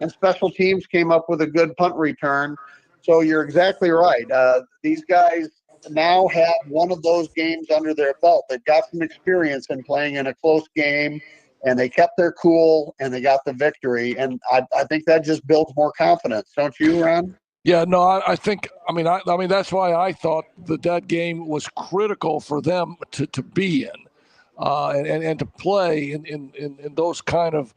special teams came up with a good punt return. So you're exactly right. These guys now have one of those games under their belt. They've got some experience in playing in a close game, and they kept their cool, and they got the victory. And I think that just builds more confidence. Don't you, Ron? Yeah, no, I think that's why I thought that game was critical for them to be in and to play in those kind of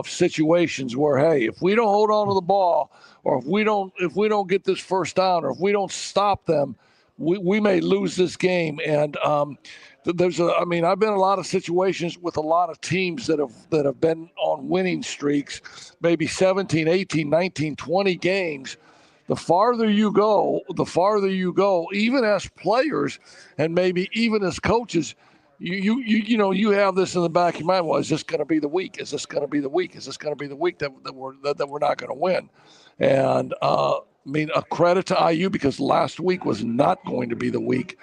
situations where, hey, if we don't hold on to the ball, or if we don't get this first down, or if we don't stop them, we may lose this game. And I've been in a lot of situations with a lot of teams that have been on winning streaks, maybe 17, 18, 19, 20 games. The farther you go, even as players and maybe even as coaches, you have this in the back of your mind. Well, is this going to be the week? Is this going to be the week? Is this going to be the week that we're not going to win? And a credit to IU because last week was not going to be the week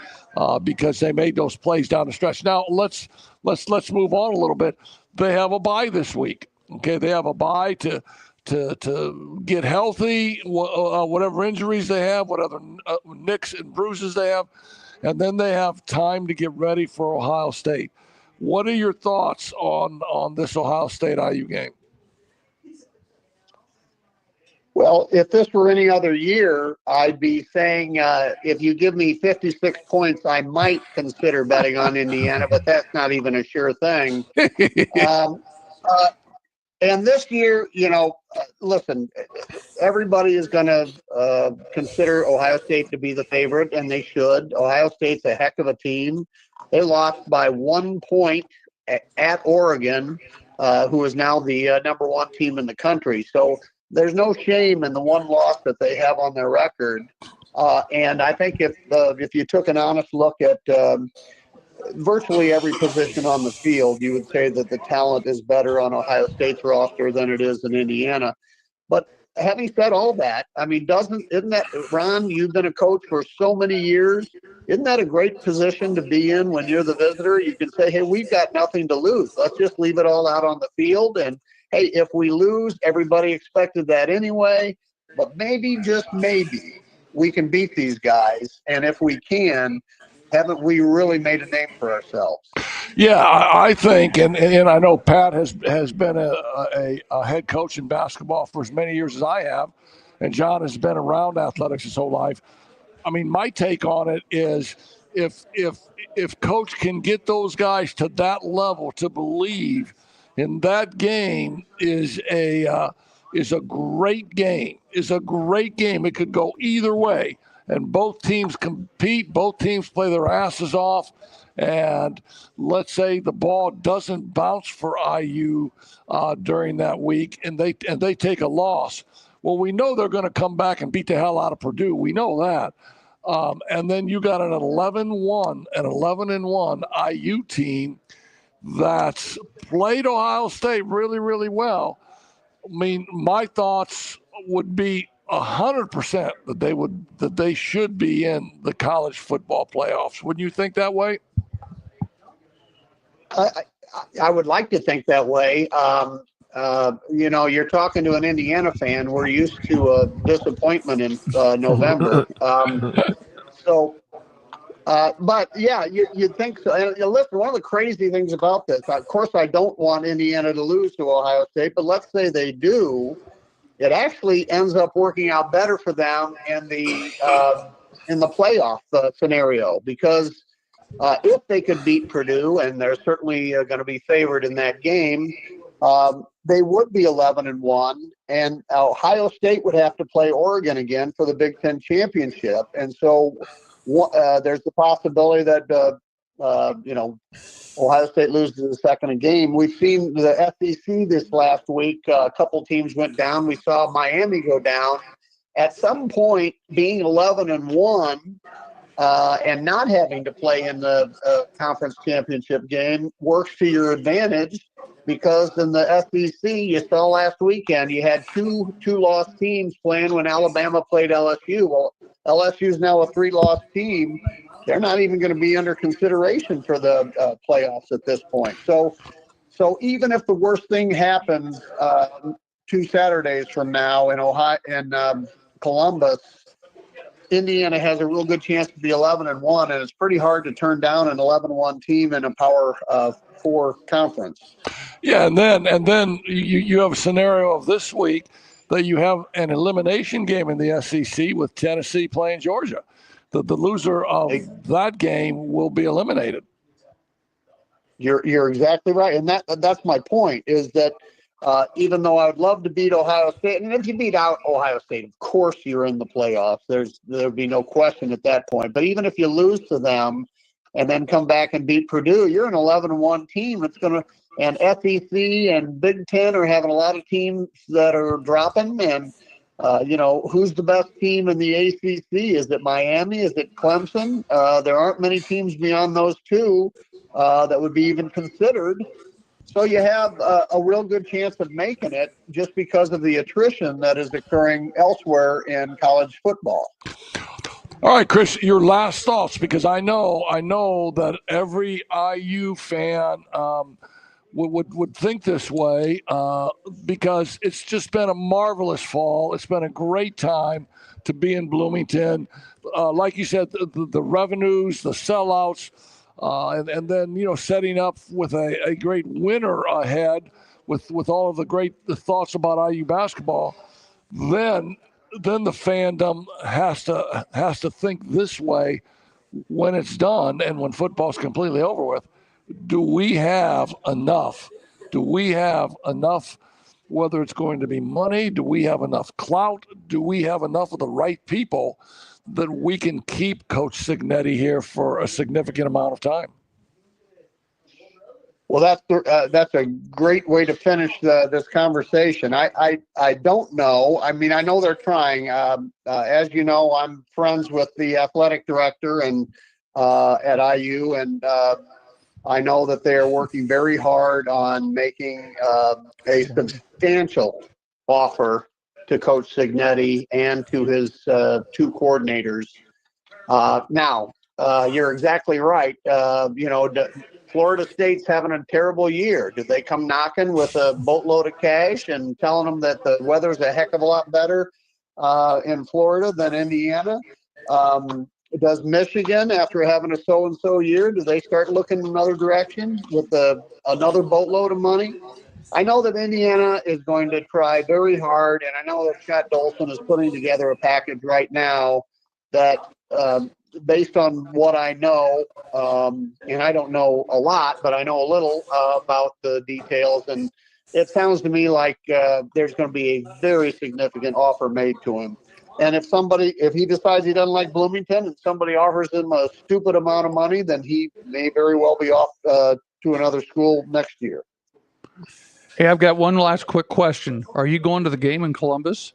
because they made those plays down the stretch. Now let's move on a little bit. They have a bye this week. Okay, they have a bye to get healthy, whatever injuries they have, whatever nicks and bruises they have, and then they have time to get ready for Ohio State. What are your thoughts on this Ohio State IU game? Well, if this were any other year, I'd be saying if you give me 56 points, I might consider betting on Indiana, but that's not even a sure thing. And this year, listen, everybody is going to consider Ohio State to be the favorite, and they should. Ohio State's a heck of a team. They lost by 1 point at Oregon, who is now the number one team in the country. So there's no shame in the one loss that they have on their record. And I think if you took an honest look at virtually every position on the field, you would say that the talent is better on Ohio State's roster than it is in Indiana. But having said all that, I mean, isn't that, Ron, you've been a coach for so many years. Isn't that a great position to be in when you're the visitor? You can say, hey, we've got nothing to lose. Let's just leave it all out on the field. And, hey, if we lose, everybody expected that anyway. But maybe, just maybe, we can beat these guys. And if we can, haven't we really made a name for ourselves? Yeah, I think, and I know Pat has been a head coach in basketball for as many years as I have, and John has been around athletics his whole life. I mean, my take on it is if Coach can get those guys to that level to believe in that game is a great game. Is a great game. It could go either way. And both teams compete. Both teams play their asses off. And let's say the ball doesn't bounce for IU during that week, and they take a loss. Well, we know they're going to come back and beat the hell out of Purdue. We know that. And then you got an 11-1 IU team that's played Ohio State really, really well. I mean, my thoughts would be 100% that they should be in the college football playoffs. Wouldn't you think that way? I would like to think that way. You're talking to an Indiana fan. We're used to a disappointment in November. But yeah, you'd think so. And listen, one of the crazy things about this, of course, I don't want Indiana to lose to Ohio State, but let's say they do. It actually ends up working out better for them in the playoff scenario, because if they could beat Purdue, and they're certainly going to be favored in that game, they would be 11-1, and Ohio State would have to play Oregon again for the Big Ten championship, and so there's the possibility that Ohio State loses the second game. We've seen the SEC this last week. A couple teams went down. We saw Miami go down. At some point, being 11-1 and not having to play in the conference championship game works to your advantage, because in the SEC, you saw last weekend, you had two lost teams playing when Alabama played LSU. Well, LSU is now a 3-loss team. They're not even going to be under consideration for the playoffs at this point. So even if the worst thing happens 2 Saturdays from now in Ohio and Columbus, Indiana has a real good chance to be 11-1, and it's pretty hard to turn down an 11-1 team in a Power 4 conference. Yeah, and then you have a scenario of this week that you have an elimination game in the SEC with Tennessee playing Georgia. The loser of that game will be eliminated. You're exactly right, and that's my point, is that even though I would love to beat Ohio State, and if you beat out Ohio State, of course you're in the playoffs. There'd be no question at that point. But even if you lose to them and then come back and beat Purdue, you're an 11-1 team. And SEC and Big Ten are having a lot of teams that are dropping. And who's the best team in the ACC? Is it Miami? Is it Clemson? There aren't many teams beyond those two that would be even considered. So you have a real good chance of making it just because of the attrition that is occurring elsewhere in college football. All right, Chris, your last thoughts, because I know that every IU fan would think this way because it's just been a marvelous fall. It's been a great time to be in Bloomington. Like you said, the revenues, the sellouts, and then setting up with a great winter ahead with all of the thoughts about IU basketball. Then the fandom has to think this way when it's done and when football's completely over with. Do we have enough? Whether it's going to be money, do we have enough clout? Do we have enough of the right people that we can keep Coach Signetti here for a significant amount of time? Well, that's a great way to finish this conversation. I don't know. I mean, I know they're trying. As you know, I'm friends with the athletic director and at IU, and I know that they are working very hard on making a substantial offer to Coach Signetti and to his two coordinators. Now, you're exactly right. Florida State's having a terrible year. Did they come knocking with a boatload of cash and telling them that the weather's a heck of a lot better in Florida than Indiana? Does Michigan, after having a so-and-so year, do they start looking another direction with another boatload of money? I know that Indiana is going to try very hard, and I know that Scott Dolson is putting together a package right now that based on what I know, and I don't know a lot, but I know a little about the details, and it sounds to me like there's going to be a very significant offer made to him. And if he decides he doesn't like Bloomington and somebody offers him a stupid amount of money, then he may very well be off to another school next year. Hey, I've got one last quick question. Are you going to the game in Columbus?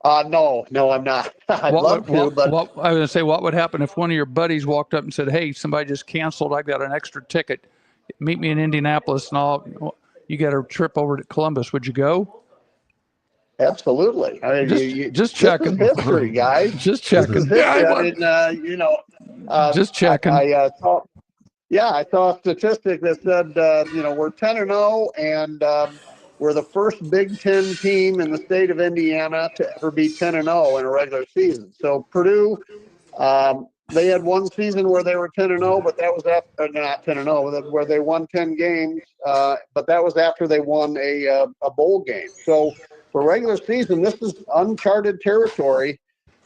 No, I'm not. I'd love to, but I was going to say, what would happen if one of your buddies walked up and said, "Hey, somebody just canceled. I got an extra ticket. Meet me in Indianapolis, and you got a trip over to Columbus. Would you go?" Absolutely. I mean, just checking. This is history, guys. Just checking. Just checking. I saw a statistic that said, we're 10-0, and we're the first Big Ten team in the state of Indiana to ever be 10-0 in a regular season. So Purdue, they had one season where they were 10-0, but that was after not 10-0, where they won 10 games, but that was after they won a bowl game. So for regular season, this is uncharted territory.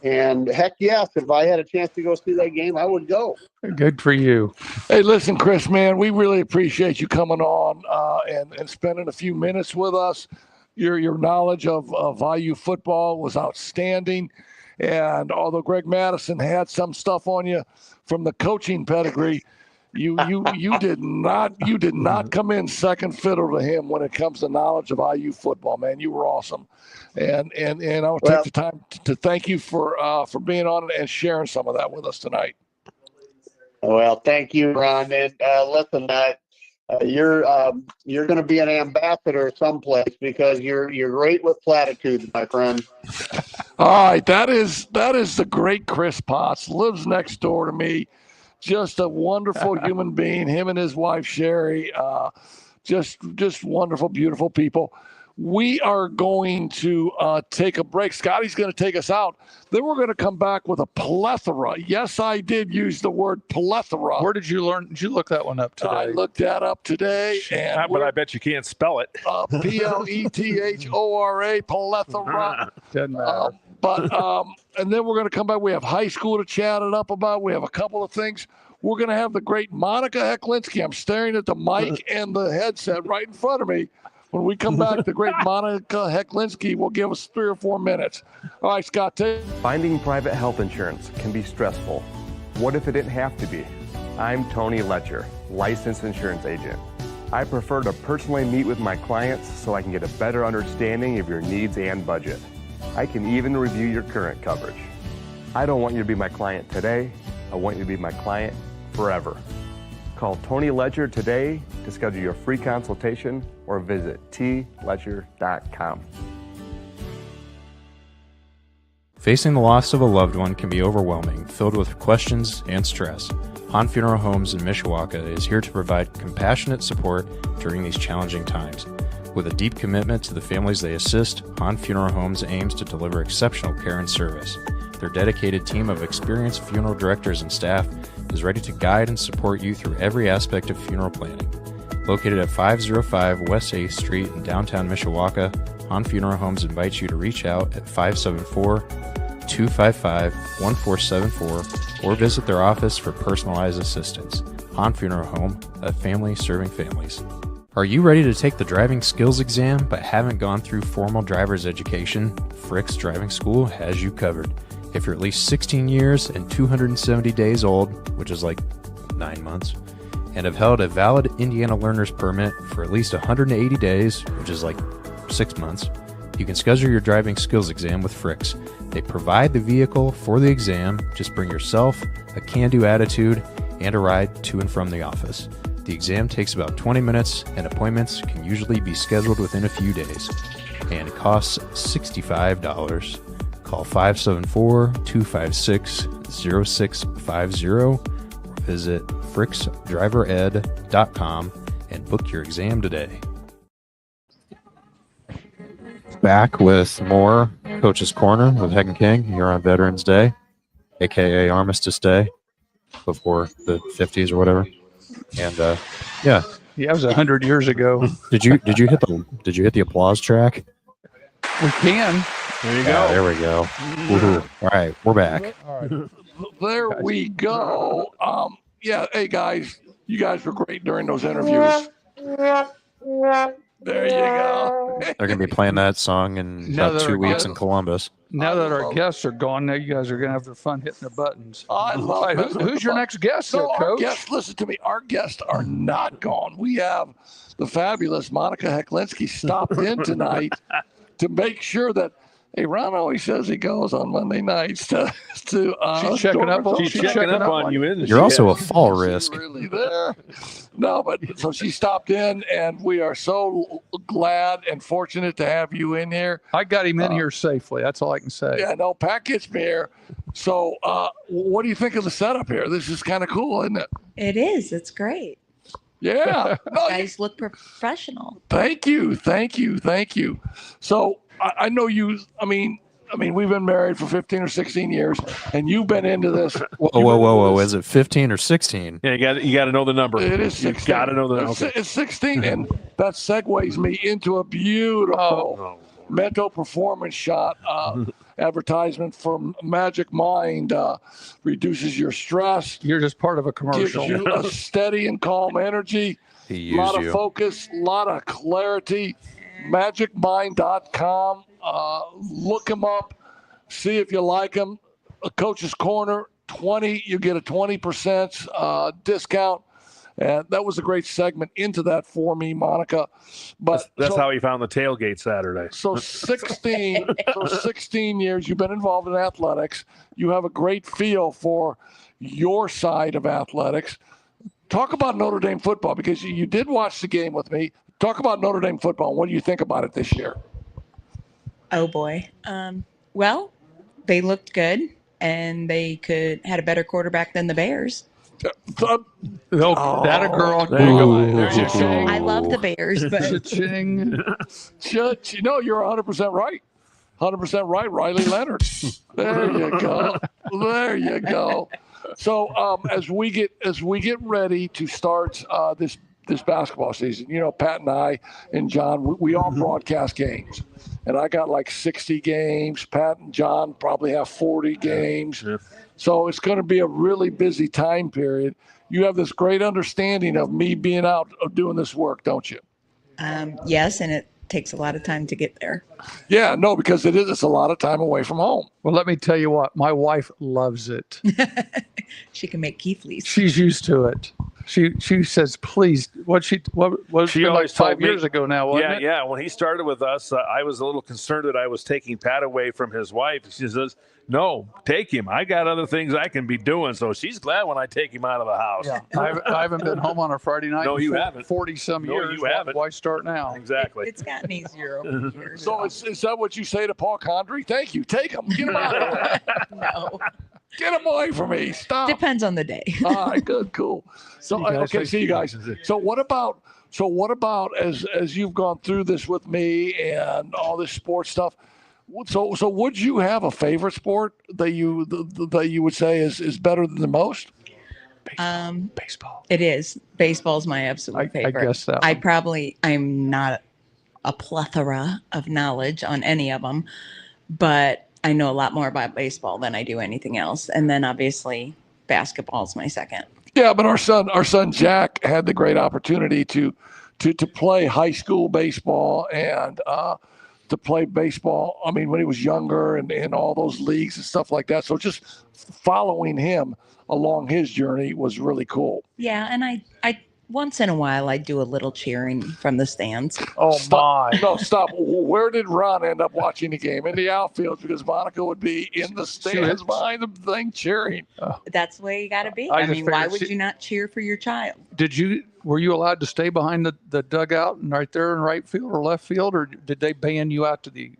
And heck yes, if I had a chance to go see that game, I would go. Good for you. Hey, listen, Chris, man, we really appreciate you coming on and spending a few minutes with us. Your knowledge of IU football was outstanding. And although Greg Madison had some stuff on you from the coaching pedigree, you did not come in second fiddle to him when it comes to knowledge of IU football, man. You were awesome. And I will take the time to thank you for being on and sharing some of that with us tonight. Well, thank you, Ron. And listen, you're going to be an ambassador someplace because you're great with platitudes, my friend. All right, that is the great Chris Potts. Lives next door to me. Just a wonderful human being. Him and his wife Sherry, just wonderful, beautiful people. We are going to take a break. Scotty's going to take us out. Then we're going to come back with a plethora. Yes, I did use the word plethora. Where did you learn? Did you look that one up today? I looked that up today. But I bet you can't spell it. Plethora, plethora. Doesn't matter. And then we're going to come back. We have high school to chat it up about. We have a couple of things. We're going to have the great Monica Hecklinski. I'm staring at the mic and the headset right in front of me. When we come back, the great Monica Hecklinski will give us 3 or 4 minutes. All right, Scott. Finding private health insurance can be stressful. What if it didn't have to be? I'm Tony Letcher, licensed insurance agent. I prefer to personally meet with my clients so I can get a better understanding of your needs and budget. I can even review your current coverage. I don't want you to be my client today. I want you to be my client forever. Call Tony Ledger today to schedule your free consultation or visit tledger.com. Facing the loss of a loved one can be overwhelming, filled with questions and stress. Han Funeral Homes in Mishawaka is here to provide compassionate support during these challenging times. With a deep commitment to the families they assist, Han Funeral Homes aims to deliver exceptional care and service. Their dedicated team of experienced funeral directors and staff is ready to guide and support you through every aspect of funeral planning. Located at 505 West 8th Street in downtown Mishawaka, Han Funeral Homes invites you to reach out at 574-255-1474 or visit their office for personalized assistance. Han Funeral Home, a family serving families. Are you ready to take the driving skills exam but haven't gone through formal driver's education? Frick's Driving School has you covered. If you're at least 16 years and 270 days old, which is like 9 months, and have held a valid Indiana learner's permit for at least 180 days, which is like 6 months, you can schedule your driving skills exam with Frick's. They provide the vehicle for the exam. Just bring yourself, a can-do attitude, and a ride to and from the office. The exam takes about 20 minutes, and appointments can usually be scheduled within a few days, and it costs $65. Call 574-256-0650 or visit fricksdrivered.com and book your exam today. Back with more Coach's Corner with Heck and King here on Veterans Day, aka Armistice Day, before the 50s or whatever. And yeah, it was 100 years ago. Did you hit the applause track? We can. There you Yeah, go. there we go. Woohoo. All right, we're back. All right. There we go. Yeah, hey guys, you guys were great during those interviews. There you go. They're gonna be playing that song in Now about that 2 our weeks guests- in Columbus. Now that our guests are gone, now you guys are going to have their fun hitting the buttons. I love All right, it. who's your next guest, So there, our Coach? guests, listen to me. Our guests are not gone. We have the fabulous Monica Hecklinski stopped in tonight to make sure that. Hey, Ron always says he goes on Monday nights to She's checking up on- She's checking up on you, isn't she? You're also a Yes. fall Is she risk. really there? No, but so she stopped in, and we are so glad and fortunate to have you in here. I got him in here safely. That's all I can say. Yeah, no, Pat gets me here. So, what do you think of the setup here? This is kind of cool, isn't it? It is. It's great. Yeah. No, You guys look professional. thank you. So I know you. I mean, we've been married for 15 or 16 years, and you've been into this. Whoa. Is it 15 or 16? Yeah, you got to know the number. It is 16. You got to know the number. It's 16, and that segues me into a beautiful mental performance shot advertisement from Magic Mind. Reduces your stress, You're just part of a gives commercial. you a steady and calm energy, He a lot used of you. focus, a lot of clarity. MagicMind.com. Look them up. See if you like them. A Coach's Corner 20. You get a 20% discount. And that was a great segment into that for me, Monica. But That's so, how he found the tailgate Saturday. so 16 years you've been involved in athletics. You have a great feel for your side of athletics. Talk about Notre Dame football, because you did watch the game with me. Talk about Notre Dame football. What do you think about it this year? Oh boy. Well, they looked good, and they had a better quarterback than the Bears. That a girl. There you go. There's your shame. I love the Bears, but Cha-ching. No, you're 100% right. 100% right, Riley Leonard. There you go. There you go. So as we get ready to start this basketball season, Pat and I and John, we all broadcast games, and I got like 60 games. Pat and John probably have 40 games. Yeah. So it's going to be a really busy time period. You have this great understanding of me being out of doing this work, don't you? yes, and it takes a lot of time to get there. Yeah, no, because it's a lot of time away from home. Well, let me tell you what. My wife loves it. She can make Keithleys. She's used to it. She says, please. What She like always 5 told me- years ago now, wasn't it? Yeah. When he started with us, I was a little concerned that I was taking Pat away from his wife. She says, "No, take him. I got other things I can be doing." So she's glad when I take him out of the house. Yeah. I haven't been home on a Friday night. No, in you haven't. 40-some No, years. you haven't. Why start now? Exactly. It's gotten easier over the years. So is that what you say to Paul Condry? Thank you. Take him. Get him out of here. No, Get him away from me. Stop. depends on the day. All right, good, cool. So okay, see you guys. So what about as you've gone through this with me and all this sports stuff? So would you have a favorite sport that you would say is better than the most? Baseball. It is. Baseball's my absolute favorite. I guess that. I'm not a plethora of knowledge on any of them, but I know a lot more about baseball than I do anything else. And then obviously basketball's my second. Yeah, but our son Jack had the great opportunity to play high school baseball and to play baseball. I mean, when he was younger and in all those leagues and stuff like that. So just following him along his journey was really cool. Yeah, and I once in a while I do a little cheering from the stands. Oh, Stop. my. No, stop. Where did Ron end up watching the game? In the outfield, because Monica would be in the stands behind the thing cheering. That's the way you got to be. I I just mean, why figured would you not cheer for your child? Were you allowed to stay behind the dugout and right there in right field or left field, or did they ban you out to the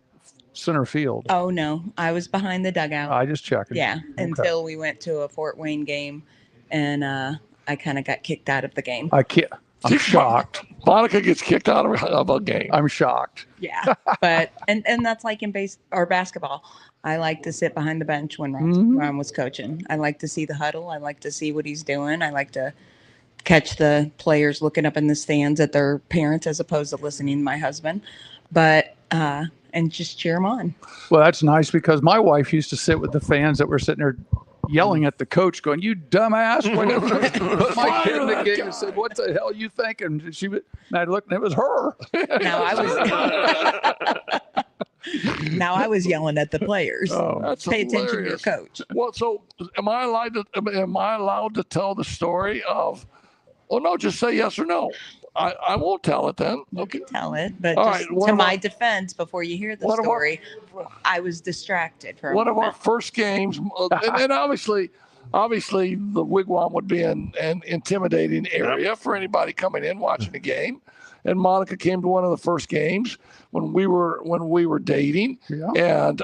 center field? Oh no, I was behind the dugout. I just checking. Yeah, until we went to a Fort Wayne game, and I kind of got kicked out of the game. I can't. I'm shocked. Monica gets kicked out of a game. I'm shocked. Yeah, but and that's like in basketball. I like to sit behind the bench when Ron was coaching. I like to see the huddle. I like to see what he's doing. I like to catch the players looking up in the stands at their parents as opposed to listening to my husband. But and just cheer them on. Well, that's nice because my wife used to sit with the fans that were sitting there yelling at the coach, going, "You dumbass!" When it put my kid in the game and said, "What the hell are you thinking?" And I looked, and it was her. Now I was yelling at the players. That's Pay attention to your hilarious. coach. Well, so am I allowed to tell the story of? Oh no, just say yes or no. I won't tell it then. You can tell it, but All just right, to my defense, before you hear the one of our- story, I was distracted for a One of our moment. first games, and obviously the wigwam would be an intimidating area for anybody coming in watching the game. And Monica came to one of the first games when we were dating, and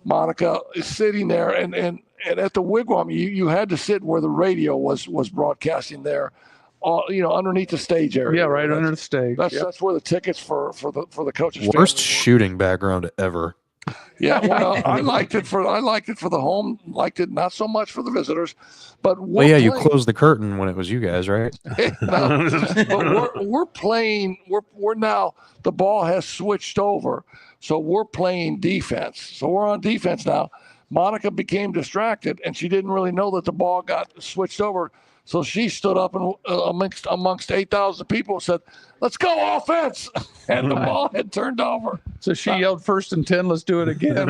Monica is sitting there, and at the wigwam you had to sit where the radio was broadcasting there. Underneath the stage area. Yeah, right under the stage. That's where the tickets for the coaches. Worst shooting background ever. Yeah, well, I liked it for the home. Liked it not so much for the visitors, but You closed the curtain when it was you guys, right? but we're playing. We're now the ball has switched over, so we're playing defense. So we're on defense now. Monica became distracted, and she didn't really know that the ball got switched over. So she stood up and amongst 8,000 people said, "Let's go offense!" And the ball had turned over. So she yelled 1st and 10. Let's do it again.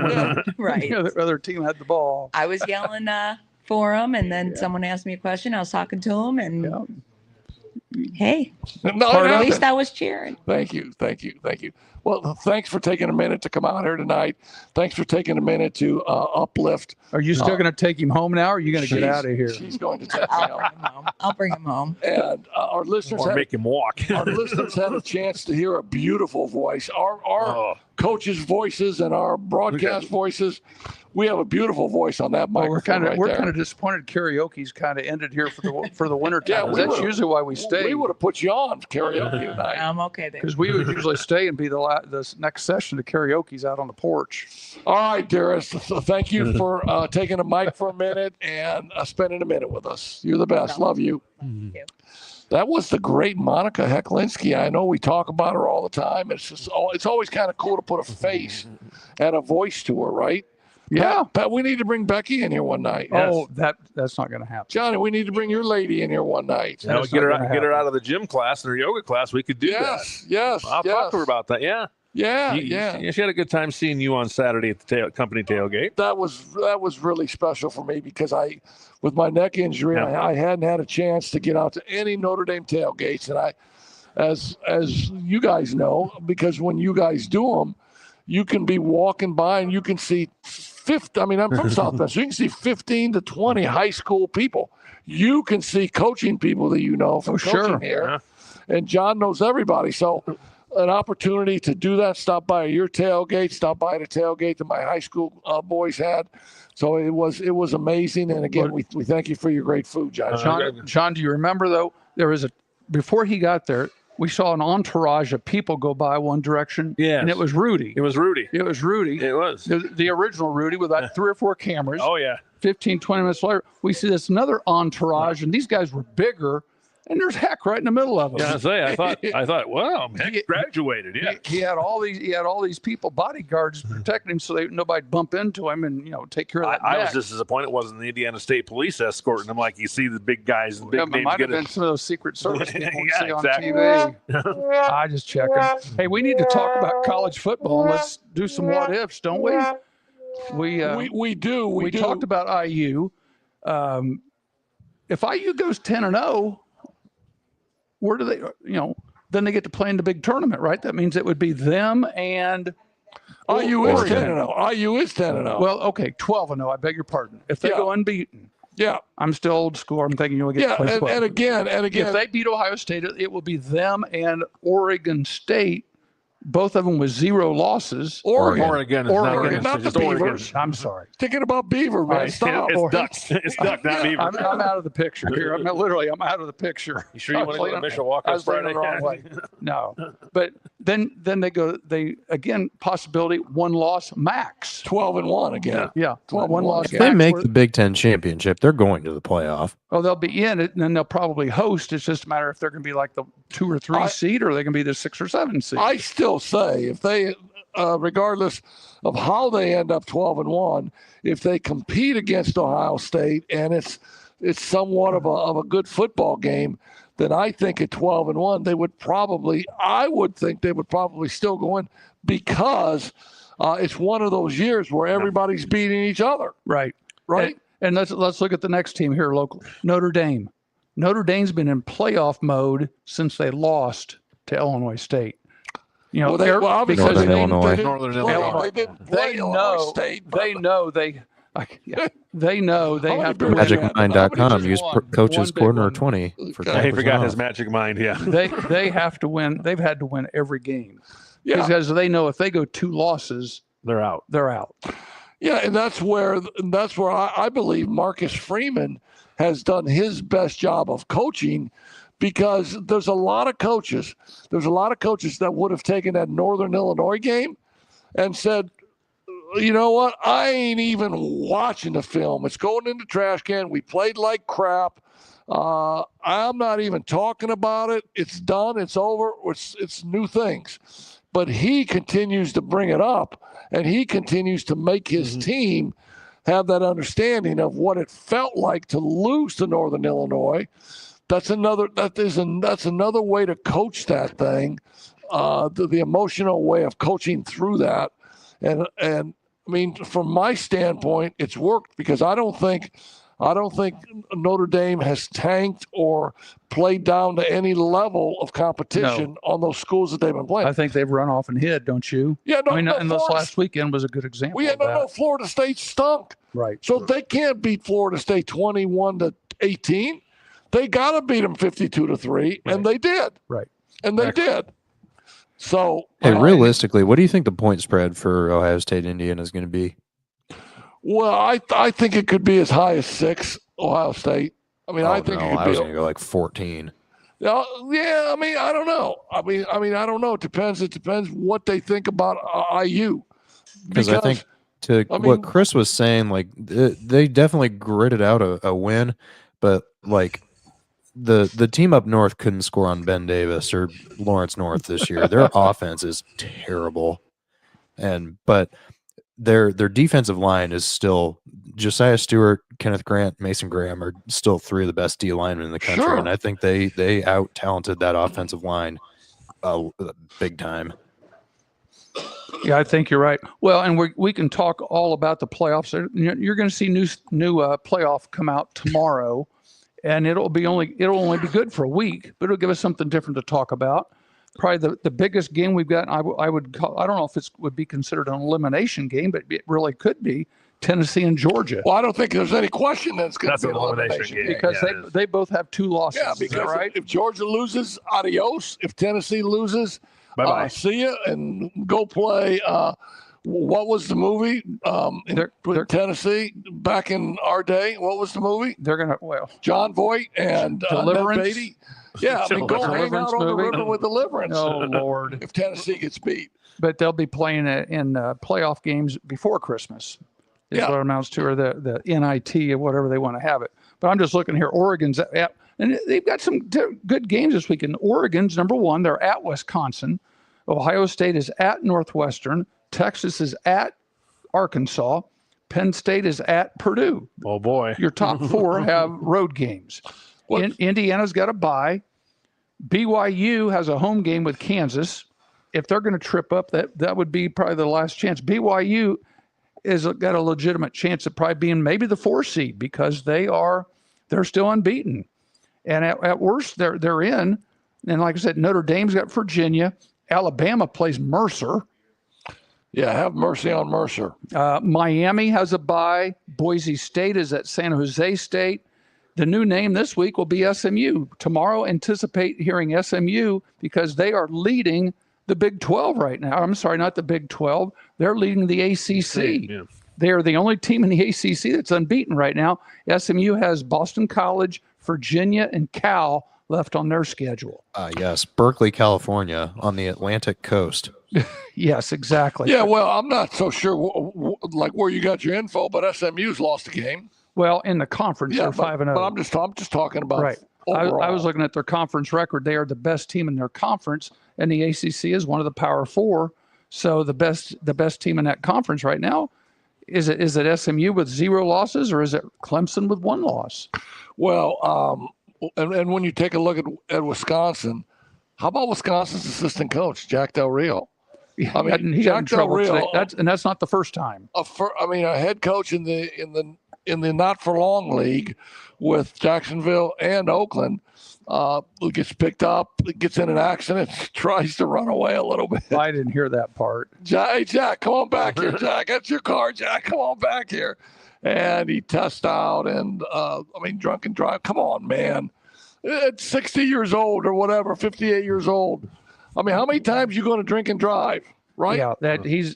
Right. The other team had the ball. I was yelling for him, and then someone asked me a question. I was talking to him, and hey, at least I was cheering. Thank you. Well, thanks for taking a minute to come out here tonight. Thanks for taking a minute to uplift. Are you still going to take him home now, or are you going to get out of here? She's going to take me home. I'll bring him home. And our listeners make him walk. Our listeners had a chance to hear a beautiful voice. Our coaches' voices and our broadcast voices. We have a beautiful voice on that microphone. We're kind of disappointed. Karaoke's kind of ended here for the winter time. That's usually why we stay. We would have put you on karaoke tonight. I'm okay there. Because we would usually stay and be the next session. The karaoke's out on the porch. All right, dearest. So thank you for taking a mic for a minute and spending a minute with us. You're the best. Love you. Thank you. That was the great Monica Heklinski. I know we talk about her all the time. It's always kind of cool to put a face and a voice to her, right? Yeah. Pat, we need to bring Becky in here one night. Oh, that's not going to happen. Johnny, we need to bring your lady in here one night. Get her out of the gym class and her yoga class. We could do that. Yes. I'll talk to her about that. Yeah. Yeah. She had a good time seeing you on Saturday at the company tailgate. That was really special for me because with my neck injury, I hadn't had a chance to get out to any Notre Dame tailgates, and as you guys know, because when you guys do them, you can be walking by and you can see 50. I mean, I'm from South Bend, so you can see 15 to 20 high school people. You can see coaching people that you know from coaching here, and John knows everybody. So an opportunity to do that, stop by your tailgate, stop by the tailgate that my high school boys had. So it was amazing. And again, we thank you for your great food, John. John, do you remember though? Before he got there, we saw an entourage of people go by one direction. Yes. And it was Rudy. It was Rudy. It was. The original Rudy with 3 or 4 cameras. Oh, yeah. 15, 20 minutes later, we see this another entourage, and these guys were bigger, and there's Heck right in the middle of them. Yeah, I thought, wow, Heck graduated. Yeah. He had all these people, bodyguards protecting him so nobody bump into him and take care of that. I was just disappointed it wasn't the Indiana State Police escorting him like you see the big guys and big names. Might have been some of those Secret Service people we see on TV. I just checking. Hey, we need to talk about college football. Let's do some what ifs, don't we? We do. We talked about IU. If IU goes 10-0, where do they? Then they get to play in the big tournament, right? That means it would be them and IU is 10-0. IU is 10-0. Well, okay, 12-0. I beg your pardon. If they go unbeaten, I'm still old school. I'm thinking you'll get to play 12. And again, if they beat Ohio State, it will be them and Oregon State. Both of them with 0 losses. Oregon, not the Beavers. I'm sorry. Thinking about Beaver, man. Stop. It's Ducks. It's Duck, not Beaver. I'm out of the picture here. I'm out of the picture. You sure you want to go to Mishawaka? I was Friday? The wrong way. No. But then they again, possibility 1 loss max. 12-1 again. Yeah. 12-1 loss. If they make the Big Ten championship, they're going to the playoff. Oh, they'll be in it, and then they'll probably host. It's just a matter if they're going to be like the 2 or 3 seed, or they can be the 6 or 7 seed. I still say if they, regardless of how they end up 12-1, if they compete against Ohio State and it's somewhat of a good football game, then I think at 12-1 I would think they would probably still go in because it's one of those years where everybody's beating each other. Right. And let's look at the next team here locally. Notre Dame. Notre Dame's been in playoff mode since they lost to Illinois State. Northern Illinois. They didn't play Illinois State. They know they have to win. MagicMind.com. Use Coach's Corner 20 for 20% He forgot off. his Magic Mind. Yeah. They have to win. They've had to win every game. Because they know if they go 2 losses, they're out. Yeah, and that's where I believe Marcus Freeman has done his best job of coaching, because there's a lot of coaches that would have taken that Northern Illinois game and said, you know what, I ain't even watching the film. It's going in the trash can. We played like crap. I'm not even talking about it. It's done. It's over. It's new things. But he continues to bring it up, and he continues to make his team have that understanding of what it felt like to lose to Northern Illinois. That's another way to coach that thing, the emotional way of coaching through that. And I mean, from my standpoint, it's worked, because I don't think Notre Dame has tanked or played down to any level of competition on those schools that they've been playing. I think they've run off and hid, don't you? Yeah, and this last weekend was a good example. Florida State stunk. Right. So they can't beat Florida State 21-18. They got to beat them 52-3, and they did. Right. And they did. So, realistically, what do you think the point spread for Ohio State Indiana is going to be? Well, I think it could be as high as 6, Ohio State. I mean, I think it could be. I was going to go like 14. Yeah, I mean, I don't know. I don't know. It depends what they think about IU. Because I think what Chris was saying, like they definitely gritted out a win, but like the team up north couldn't score on Ben Davis or Lawrence North this year. Their offense is terrible, but their defensive line is still Josiah Stewart, Kenneth Grant, Mason Graham are still 3 of the best D linemen in the country, and I think they out talented that offensive line big time. Yeah, I think you're right. Well, and we can talk all about the playoffs. You're going to see new playoff come out tomorrow, and it'll only be good for a week, but it'll give us something different to talk about. Probably the biggest game we've got. I would call. I don't know if it would be considered an elimination game, but it really could be Tennessee and Georgia. Well, I don't think there's any question that it's going to be an elimination game because they both have 2 losses. Yeah, because if Georgia loses, adios. If Tennessee loses, bye-bye. See ya, and go play. What was the movie with Tennessee back in our day? What was the movie? They're going to, John Voight and Deliverance. Ned Beatty. Yeah, I mean, go hang out on the river with Deliverance. Oh, Lord. If Tennessee gets beat. But they'll be playing in playoff games before Christmas. Is what it amounts to, or the NIT or whatever they want to have it. But I'm just looking here. Oregon's at, and they've got some good games this weekend. Oregon's number 1. They're at Wisconsin. Ohio State is at Northwestern. Texas is at Arkansas. Penn State is at Purdue. Oh, boy. Your top 4 have road games. Indiana's got a bye. BYU has a home game with Kansas. If they're going to trip up, that would be probably the last chance. BYU is got a legitimate chance of probably being maybe the 4 seed because they're still unbeaten. And at worst, they're in. And like I said, Notre Dame's got Virginia. Alabama plays Mercer. Yeah, have mercy on Mercer. Miami has a bye. Boise State is at San Jose State. The new name this week will be SMU. Tomorrow, anticipate hearing SMU because they are leading the Big 12 right now. I'm sorry, not the Big 12. They're leading the ACC. Yeah. They are the only team in the ACC that's unbeaten right now. SMU has Boston College, Virginia, and Cal left on their schedule. Yes, Berkeley, California, on the Atlantic coast. Yes, exactly. Yeah, well, I'm not so sure where you got your info, but SMU's lost a game. Well, in the conference, they're 5-0. But I'm just talking about right. I was looking at their conference record. They are the best team in their conference, and the ACC is one of the Power 4. So the best team in that conference right now is it SMU with 0 losses, or is it Clemson with 1 loss? Well, and when you take a look at Wisconsin, how about Wisconsin's assistant coach Jack Del Rio? I mean, he got in trouble today. That's not the first time. A head coach in the not for long league with Jacksonville and Oakland who gets picked up, gets in an accident, tries to run away a little bit. I didn't hear that part. Jack, come on back here, Jack. That's your car, Jack. Come on back here. And he tests out and drunk and drive. Come on, man. At 60 years old or whatever, 58 years old. I mean, how many times you going to drink and drive, right? Yeah,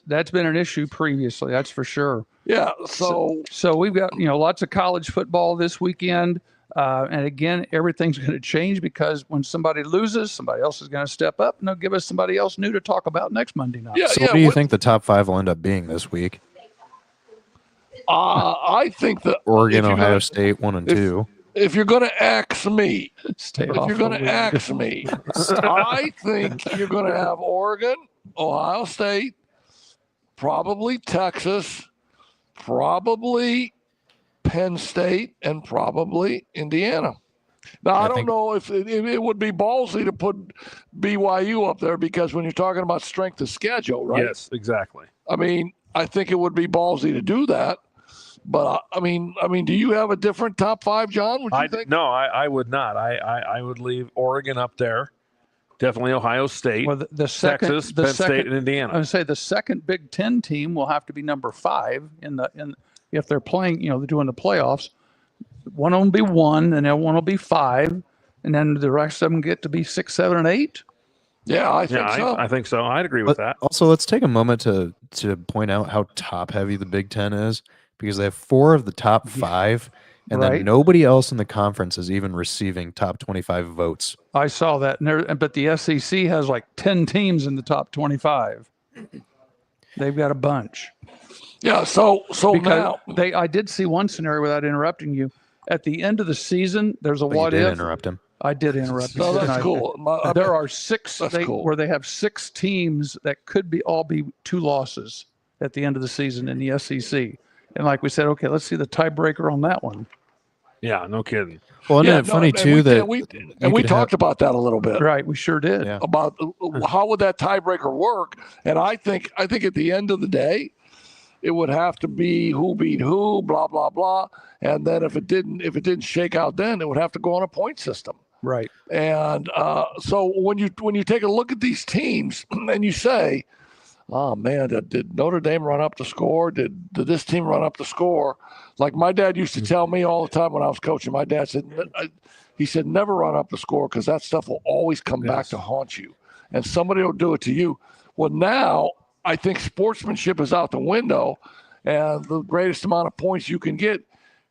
that's been an issue previously. That's for sure. Yeah. So we've got lots of college football this weekend, and again, everything's going to change because when somebody loses, somebody else is going to step up and they'll give us somebody else new to talk about next Monday night. Yeah. So what do you think the top 5 will end up being this week? I think that Oregon, Ohio State 1 and 2. If you're going to ask me, I think you're going to have Oregon, Ohio State, probably Texas, probably Penn State, and probably Indiana. Now, I don't know if it would be ballsy to put BYU up there because when you're talking about strength of schedule, right? Yes, exactly. I mean, I think it would be ballsy to do that. But I mean, do you have a different top 5, John? Would you think? No, I would not. I would leave Oregon up there. Definitely Ohio State. Well, Texas, Penn State, and Indiana. I would say the second Big Ten team will have to be number 5 if they're playing. They're doing the playoffs. One of them will be 1, and then one will be 5, and then the rest of them get to be 6, 7, and 8. Yeah, I think so. I think so. I'd agree with that. Also, let's take a moment to point out how top heavy the Big Ten is. Because they have 4 of the top 5, and then nobody else in the conference is even receiving top 25 votes. I saw that, but the SEC has like 10 teams in the top 25. They've got a bunch. Yeah, so now I did see one scenario without interrupting you. At the end of the season, there's a what if. Interrupt him. I did interrupt you. No, that's cool. There are 6 where they have 6 teams that could all be 2 losses at the end of the season in the SEC. And like we said, okay, let's see the tiebreaker on that one. Yeah, no kidding. Well, isn't Yeah, it no, funny and too we, that and we, you and we could talked about that a little bit. Right, we sure did. Yeah. About how would that tiebreaker work. And I think at the end of the day, it would have to be who beat who, blah blah blah. And then if it didn't shake out, then it would have to go on a point system. Right. And so when you take a look at these teams and you say, oh man, did Notre Dame run up the score? Did this team run up the score? Like my dad used to tell me all the time when I was coaching. My dad said, he said, never run up the score because that stuff will always come back to haunt you, and somebody will do it to you. Well, now I think sportsmanship is out the window, and the greatest amount of points you can get,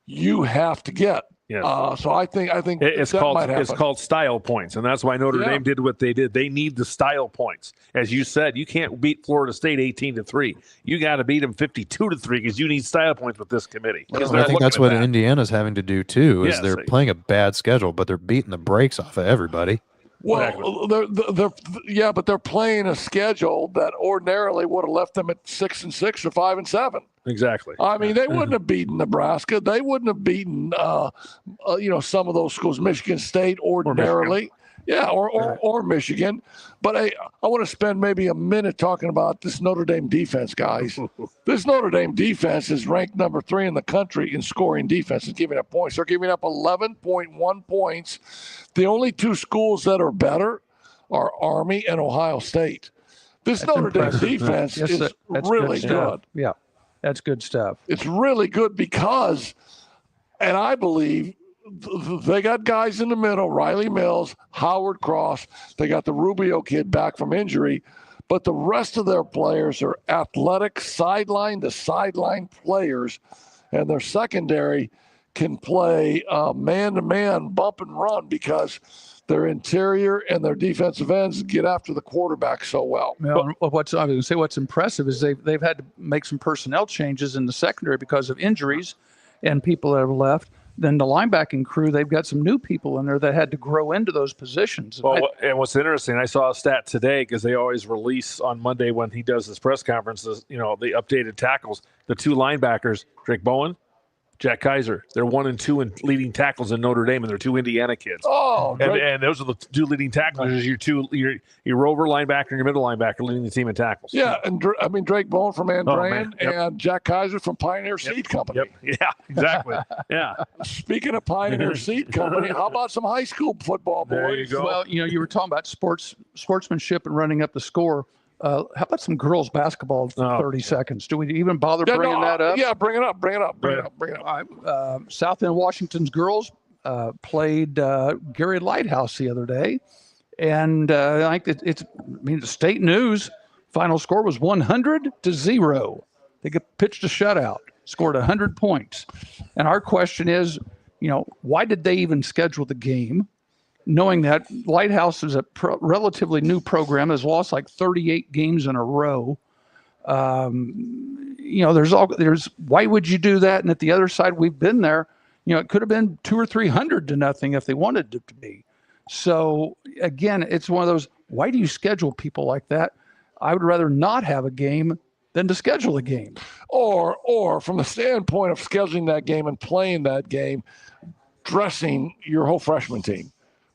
you have to get. Yes. So I think it's that might happen. it's called style points, and that's why Notre Dame did what they did. They need the style points, as you said. You can't beat Florida State 18-3. You got to beat them 52-3 because you need style points with this committee. Well, I think that's what Indiana's having to do too. Is they're playing a bad schedule, but they're beating the brakes off of everybody. Well, but they're playing a schedule that ordinarily would have left them at 6-6 or 5-7. Exactly. I mean, they wouldn't have beaten Nebraska. They wouldn't have beaten, some of those schools, Michigan State ordinarily. Or Michigan. But I want to spend maybe a minute talking about this Notre Dame defense, guys. This Notre Dame defense is ranked number 3 in the country in scoring defense and giving up points. They're giving up 11.1 points. The only 2 schools that are better are Army and Ohio State. This Notre Dame defense is really good. Yeah, that's good stuff. It's really good because, and I believe, they got guys in the middle, Riley Mills, Howard Cross. They got the Rubio kid back from injury. But the rest of their players are athletic, sideline to sideline players. And their secondary can play man-to-man, bump and run because their interior and their defensive ends get after the quarterback so well. What's impressive is they've had to make some personnel changes in the secondary because of injuries and people that have left. Then the linebacking crew, they've got some new people in there that had to grow into those positions. Well, and what's interesting, I saw a stat today because they always release on Monday when he does his press conferences, the updated tackles. The 2 linebackers, Drake Bowen, Jack Kaiser, they're 1 and 2 in leading tackles in Notre Dame, and they're 2 Indiana kids. Oh, and those are the 2 leading tacklers. Your rover linebacker and your middle linebacker leading the team in tackles. Yeah, and Drake Bowen from Andrean and Jack Kaiser from Pioneer Seed Company. Yep. Yeah, exactly. Yeah. Speaking of Pioneer Seed Company, how about some high school football, boys? There you go. Well, you were talking about sportsmanship and running up the score. How about some girls basketball in 30 seconds? Do we even bother bringing that up? Yeah, bring it up. All right. South End Washington's girls played Gary Lighthouse the other day. And I think the state news final score was 100-0. They pitched a shutout, scored 100 points. And our question is, why did they even schedule the game? Knowing that Lighthouse is a relatively new program, has lost like 38 games in a row. There's why would you do that? And at the other side, we've been there. It could have been 200 or 300-0 if they wanted it to be. So again, it's one of those. Why do you schedule people like that? I would rather not have a game than to schedule a game. Or from the standpoint of scheduling that game and playing that game, dressing your whole freshman team.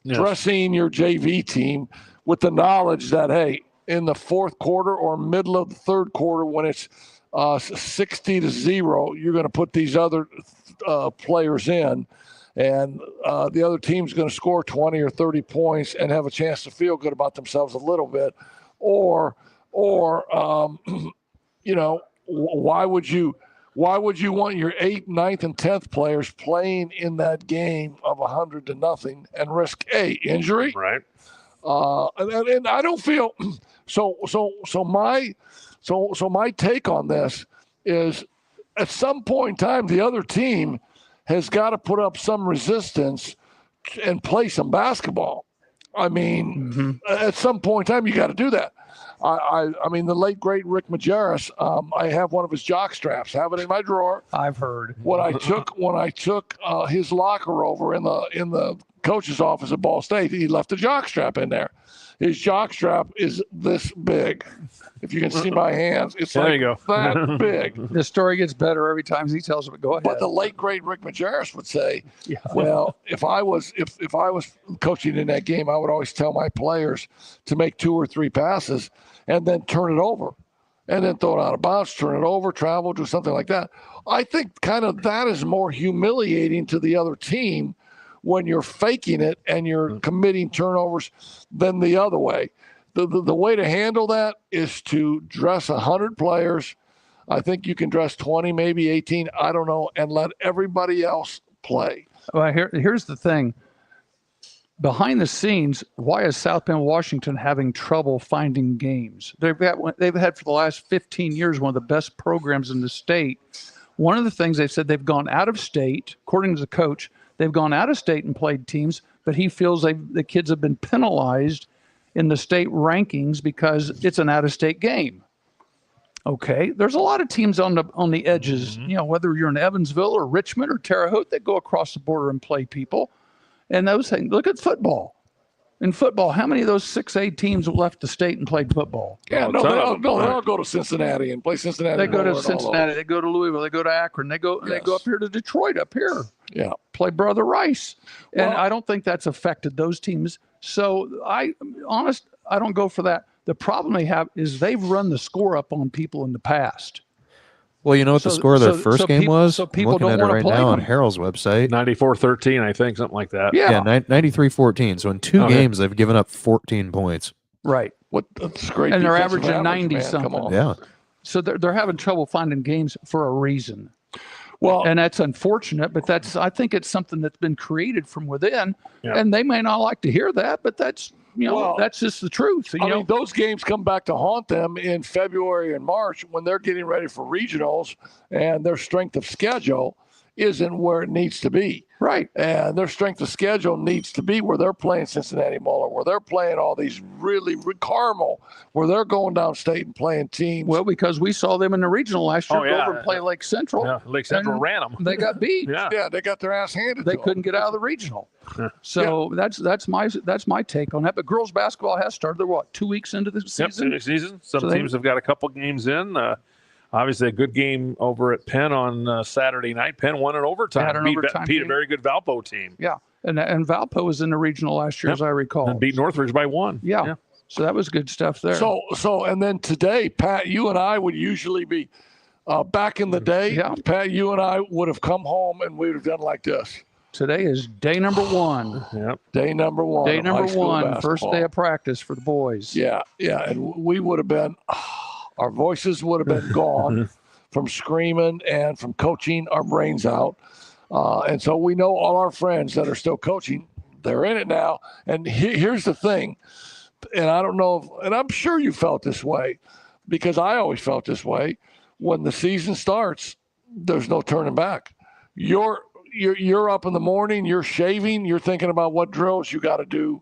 Yes. Dressing your JV team with the knowledge that, hey, in the 4th quarter or middle of the 3rd quarter when it's 60-0, you're going to put these other players in, and the other team's going to score 20 or 30 points and have a chance to feel good about themselves a little bit. Or why would you want your 8th, 9th, and 10th players playing in that game of 100-0 and risk injury? Right. And I don't feel so. My take on this is, at some point in time, the other team has got to put up some resistance and play some basketball. I mean, at some point in time, you got to do that. I mean, the late great Rick Majerus. I have one of his jock straps. Have it in my drawer. I've heard when I took his locker over in the coach's office at Ball State. He left a jockstrap in there. His jockstrap is this big. If you can see my hands, it's There like you go. that big. The story gets better every time he tells it. Go ahead. But the late great Rick Majerus would say, well, if I was coaching in that game, I would always tell my players to make 2 or 3 passes and then turn it over. And then throw it out of bounds, turn it over, travel, do something like that. I think kind of that is more humiliating to the other team when you're faking it and you're committing turnovers than the other way. The way to handle that is to dress 100 players. I think you can dress 20, maybe 18, I don't know, and let everybody else play. Well, here's the thing. Behind the scenes, why is South Bend, Washington having trouble finding games? They've had for the last 15 years one of the best programs in the state. One of the things they've said, they've gone out of state, according to the coach, they've gone out of state and played teams, but he feels the kids have been penalized in the state rankings because it's an out-of-state game. Okay, there's a lot of teams on the edges, whether you're in Evansville or Richmond or Terre Haute, that go across the border and play people. And those things, look at football. In football, how many of those 6A teams left the state and played football? Yeah, they all go to Cincinnati and play Cincinnati. They go to Cincinnati, they go to Louisville, they go to Akron, they go up here to Detroit, up here. Yeah. Play Brother Rice. And I don't think that's affected those teams. So I don't go for that. The problem they have is they've run the score up on people in the past. Well, you know what the score of their first game was? So people I'm looking don't at it want to right play now them. on Harold's website. 94-13, I think, something like that. Yeah. 93-14. So in 2 games, they've given up 14 points. Right. That's great. And they're defensive averaging average, 90 man. something. Come on. Yeah. So they're having trouble finding games for a reason. Well, And that's unfortunate, but I think it's something that's been created from within. Yeah. And they may not like to hear that, but that's that's just the truth. I mean, those games come back to haunt them in February and March when they're getting ready for regionals, and their strength of schedule isn't where it needs to be. Right. And their strength of schedule needs to be where they're playing Cincinnati Muller, where they're playing all these really Carmel, where they're going downstate and playing teams. Well, because we saw them in the regional last year go over and play Lake Central. Yeah, Lake Central and ran them. They got beat. Yeah, they got their ass handed They to them. couldn't get out of the regional. So that's my take on that. But girls basketball has started. They're 2 weeks into the season? Yep, season. Some teams have got a couple games in. Obviously, a good game over at Penn on Saturday night. Penn won in overtime. Beat a very good Valpo team. Yeah, and Valpo was in the regional last year, as I recall. And beat Northridge by 1. Yeah. So that was good stuff there. So and then today, Pat, you and I would usually be back in the day. Yeah. Pat, you and I would have come home and we would have done like this. Today is day number 1. Yep. Day number 1. Day of number high school 1, basketball. first day of practice for the boys. Yeah, and we would have been, our voices would have been gone from screaming and from coaching our brains out. And so we know all our friends that are still coaching, they're in it now. And here's the thing, and I don't know, and I'm sure you felt this way, because I always felt this way. When the season starts, there's no turning back. You're up in the morning, you're shaving, you're thinking about what drills you got to do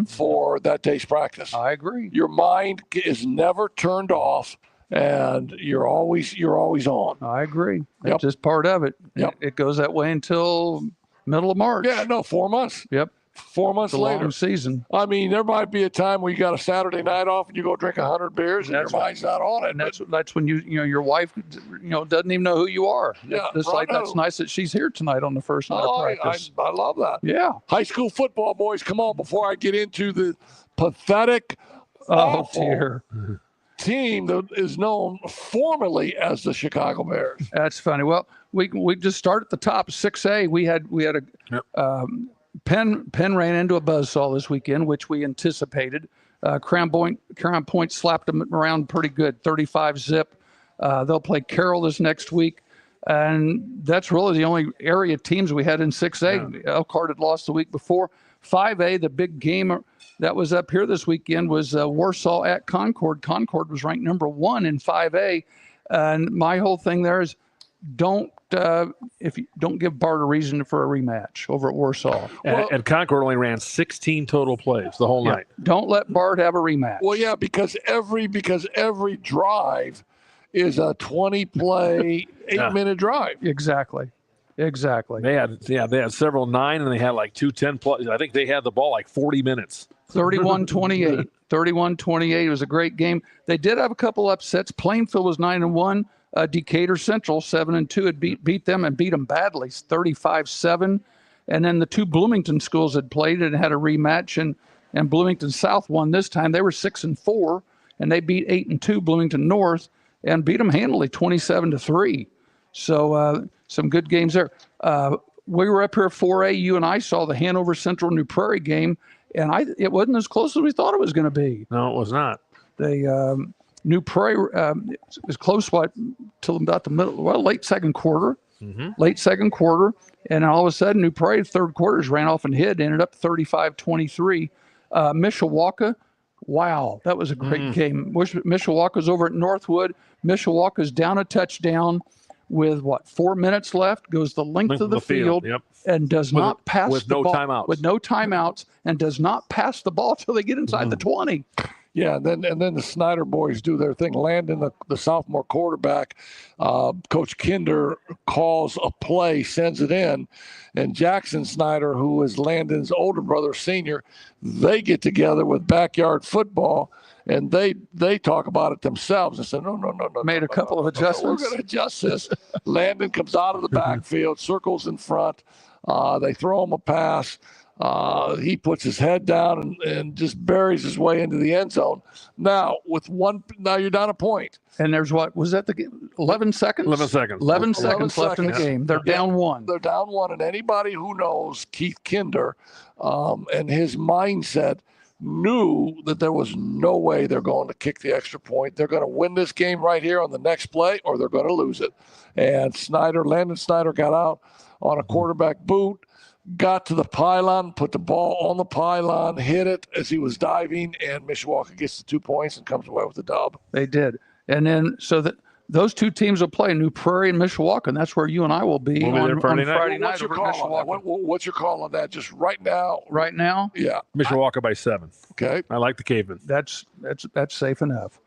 for that day's practice. I agree. Your mind is never turned off, and you're always on. I agree. Yep. That's just part of it. Yep. It goes that way until middle of March. Yeah, no, 4 months. Yep. 4 months It's a later. long season. I mean, there might be a time where you got a Saturday night off and you go drink 100 beers and That's your mind's not on it. And that's when your wife doesn't even know who you are. Yeah, It's right. like that's nice that she's here tonight on the first night of practice. I love that. Yeah. High school football, boys, come on, before I get into the pathetic, awful Dear. team that is known formerly as the Chicago Bears. That's funny. Well, we just start at the top. 6A. We had a Penn ran into a buzzsaw this weekend, which we anticipated. Crown Point slapped them around pretty good, 35-0. They'll play Carroll this next week, and that's really the only area teams we had in 6A. Elkhart had lost the week before. 5A, the big game that was up here this weekend was Warsaw at Concord. Concord was ranked number 1 in 5A, and my whole thing there is don't give Bart a reason for a rematch over at Warsaw. And Concord only ran 16 total plays the whole night. Don't let Bart have a rematch. Well, yeah, because every drive is a 20-play, 8-minute drive. Exactly. Exactly. They had several 9, and they had like 2 10 plus. I think they had the ball like 40 minutes. 31-28. 31-28. It was a great game. They did have a couple upsets. Plainfield was 9-1. Decatur Central 7-2 had beat them and beat them badly, 35-7. And then the two Bloomington schools had played and had a rematch, and Bloomington South won this time. They were 6-4, and they beat 8-2 Bloomington North and beat them handily, 27-3. So some good games there. We were up here 4A. You and I saw the Hanover Central New Prairie game, and it wasn't as close as we thought it was going to be. No, it was not. They New Prairie was close till about the middle, late second quarter. Late second quarter, and all of a sudden, New Prairie third quarters ran off and hit, ended up 35-23. Mishawaka, wow, that was a great game. Mishawaka's over at Northwood. Mishawaka's down a touchdown with 4 minutes left, goes the length of the field, and does not pass with the no ball timeouts. with no timeouts, and does not pass the ball till they get inside the 20. Yeah, and then the Snyder boys do their thing. Landon, the sophomore quarterback, Coach Kinder calls a play, sends it in, and Jackson Snyder, who is Landon's older brother, senior, they get together with Backyard Football, and they talk about it themselves and said, no. Made a couple of adjustments. We're going to adjust this. Landon comes out of the backfield, circles in front. They throw him a pass. He puts his head down and just buries his way into the end zone. Now you're down a point. And there's was that the game? 11 seconds? 11 seconds. 11 seconds left in the game. They're down 1. They're down 1. And anybody who knows Keith Kinder and his mindset knew that there was no way they're going to kick the extra point. They're going to win this game right here on the next play, or they're going to lose it. And Landon Snyder got out on a quarterback boot, got to the pylon, put the ball on the pylon, hit it as he was diving, and Mishawaka gets the 2 points and comes away with the dub. They did. And then those two teams will play, New Prairie and Mishawaka, and that's where you and I will be on Friday night. What's your call on that? What's your call on that? Just right now? Right now? Yeah. Mishawaka by 7. Okay. I like the Cavemen. That's safe enough.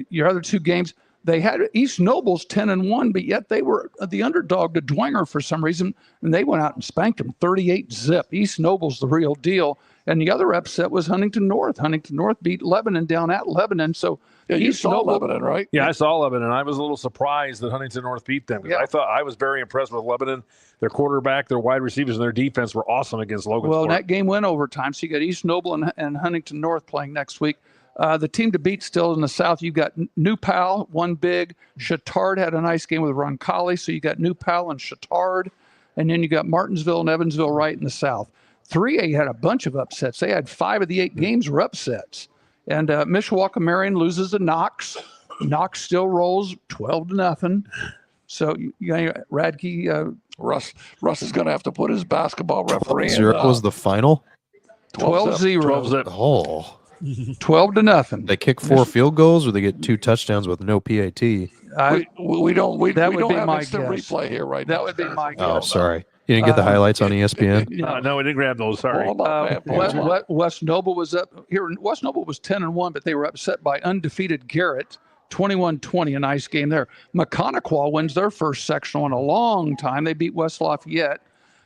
Your other two games, they had East Noble's 10-1, but yet they were the underdog to Dwenger for some reason, and they went out and spanked them 38-0. East Noble's the real deal. And the other upset was Huntington North. Huntington North beat Lebanon down at Lebanon. So you saw Lebanon, right? Yeah, I saw Lebanon. I was a little surprised that Huntington North beat them. I was very impressed with Lebanon. Their quarterback, their wide receivers, and their defense were awesome against Logansport. Well, that game went overtime. So you got East Noble and Huntington North playing next week. The team to beat still in the South, you got New Pal, won big. Chatard had a nice game with Roncalli. So you got New Pal and Chatard. And then you got Martinsville and Evansville right in the South. 3A had a bunch of upsets. They had 5 of the 8 games were upsets. And Mishawaka Marion loses to Knox. Knox still rolls 12-0. So Radke. Russ is going to have to put his basketball referee in. 0 was the final? 12-0. Oh. 12-0. They kick 4 field goals, or they get 2 touchdowns with no PAT? We don't have my instant guess. replay here right now. That would be my guess. Oh, sorry. You didn't get the highlights on ESPN? No, we didn't grab those. Sorry. West Noble was up here. West Noble was 10-1, but they were upset by undefeated Garrett, 21-20. A nice game there. Maconaquah wins their first sectional in a long time. They beat West Lafayette.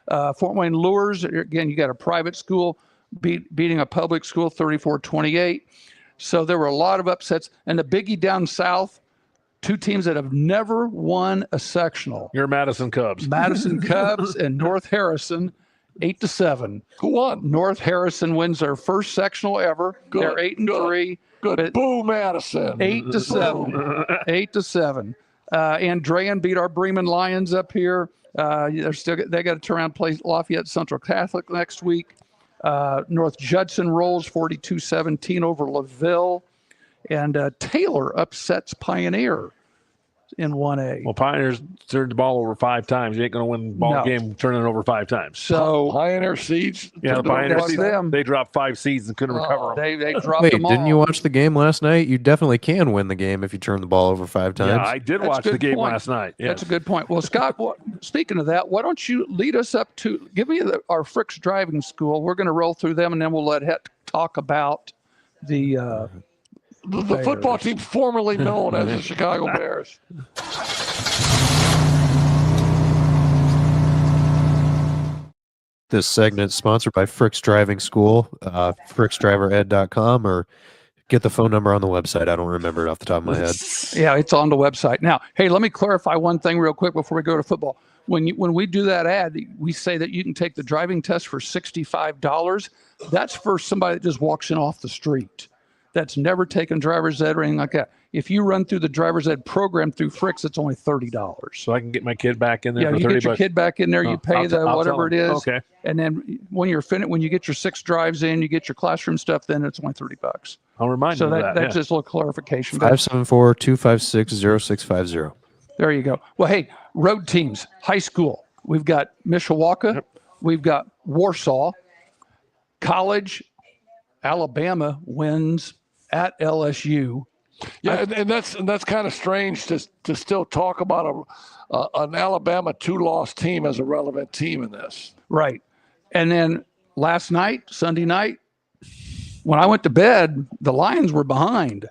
Fort Wayne Lures, again, you got a private school beating a public school 34-28. So there were a lot of upsets. And the biggie down south, 2 teams that have never won a sectional. Your Madison Cubs. Madison Cubs and North Harrison, 8-7. Who won? North Harrison wins their first sectional ever. Good, They're 8-3. Good. Boo, Madison. 8-7. 8-7. Andrean beat our Bremen Lions up here. They got to turn around and play Lafayette Central Catholic next week. North Judson rolls 42-17 over LaVille. And Taylor upsets Pioneer in 1A. Well, Pioneers turned the ball over 5 times. You ain't going to win the ball game turning it over 5 times. So Pioneer Seeds. Yeah, the Pioneer that's Seeds, them. they dropped 5 seeds and couldn't recover them. They dropped Wait, them all. didn't you watch the game last night? You definitely can win the game if you turn the ball over 5 times. Yeah, I did watch the game last night. Yes. That's a good point. Well, Scott, speaking of that, why don't you lead us up to give me our Frick's Driving School. We're going to roll through them, and then we'll let Het talk about the football team formerly known as the Chicago Bears. This segment is sponsored by Frick's Driving School, fricksdrivered.com, or get the phone number on the website. I don't remember it off the top of my head. Yeah, it's on the website. Now, hey, let me clarify one thing real quick before we go to football. When we do that ad, we say that you can take the driving test for $65. That's for somebody that just walks in off the street. That's never taken driver's ed or anything like that. If you run through the driver's ed program through Frick's, it's only $30. So I can get my kid back in there for you 30 get your bucks. kid back in there, you pay I'll whatever it tell him. is. Okay. And then when you're finished, when you get your 6 drives in, you get your classroom stuff, then it's only $30. I'll remind you of that. That's just a little clarification. 574-256-0650. There you go. Well, hey, road teams, high school. We've got Mishawaka. We've got Warsaw. College, Alabama wins at LSU. Yeah, and that's kind of strange to still talk about an Alabama 2-loss team as a relevant team in this. Right. And then last night, Sunday night, when I went to bed, the Lions were behind.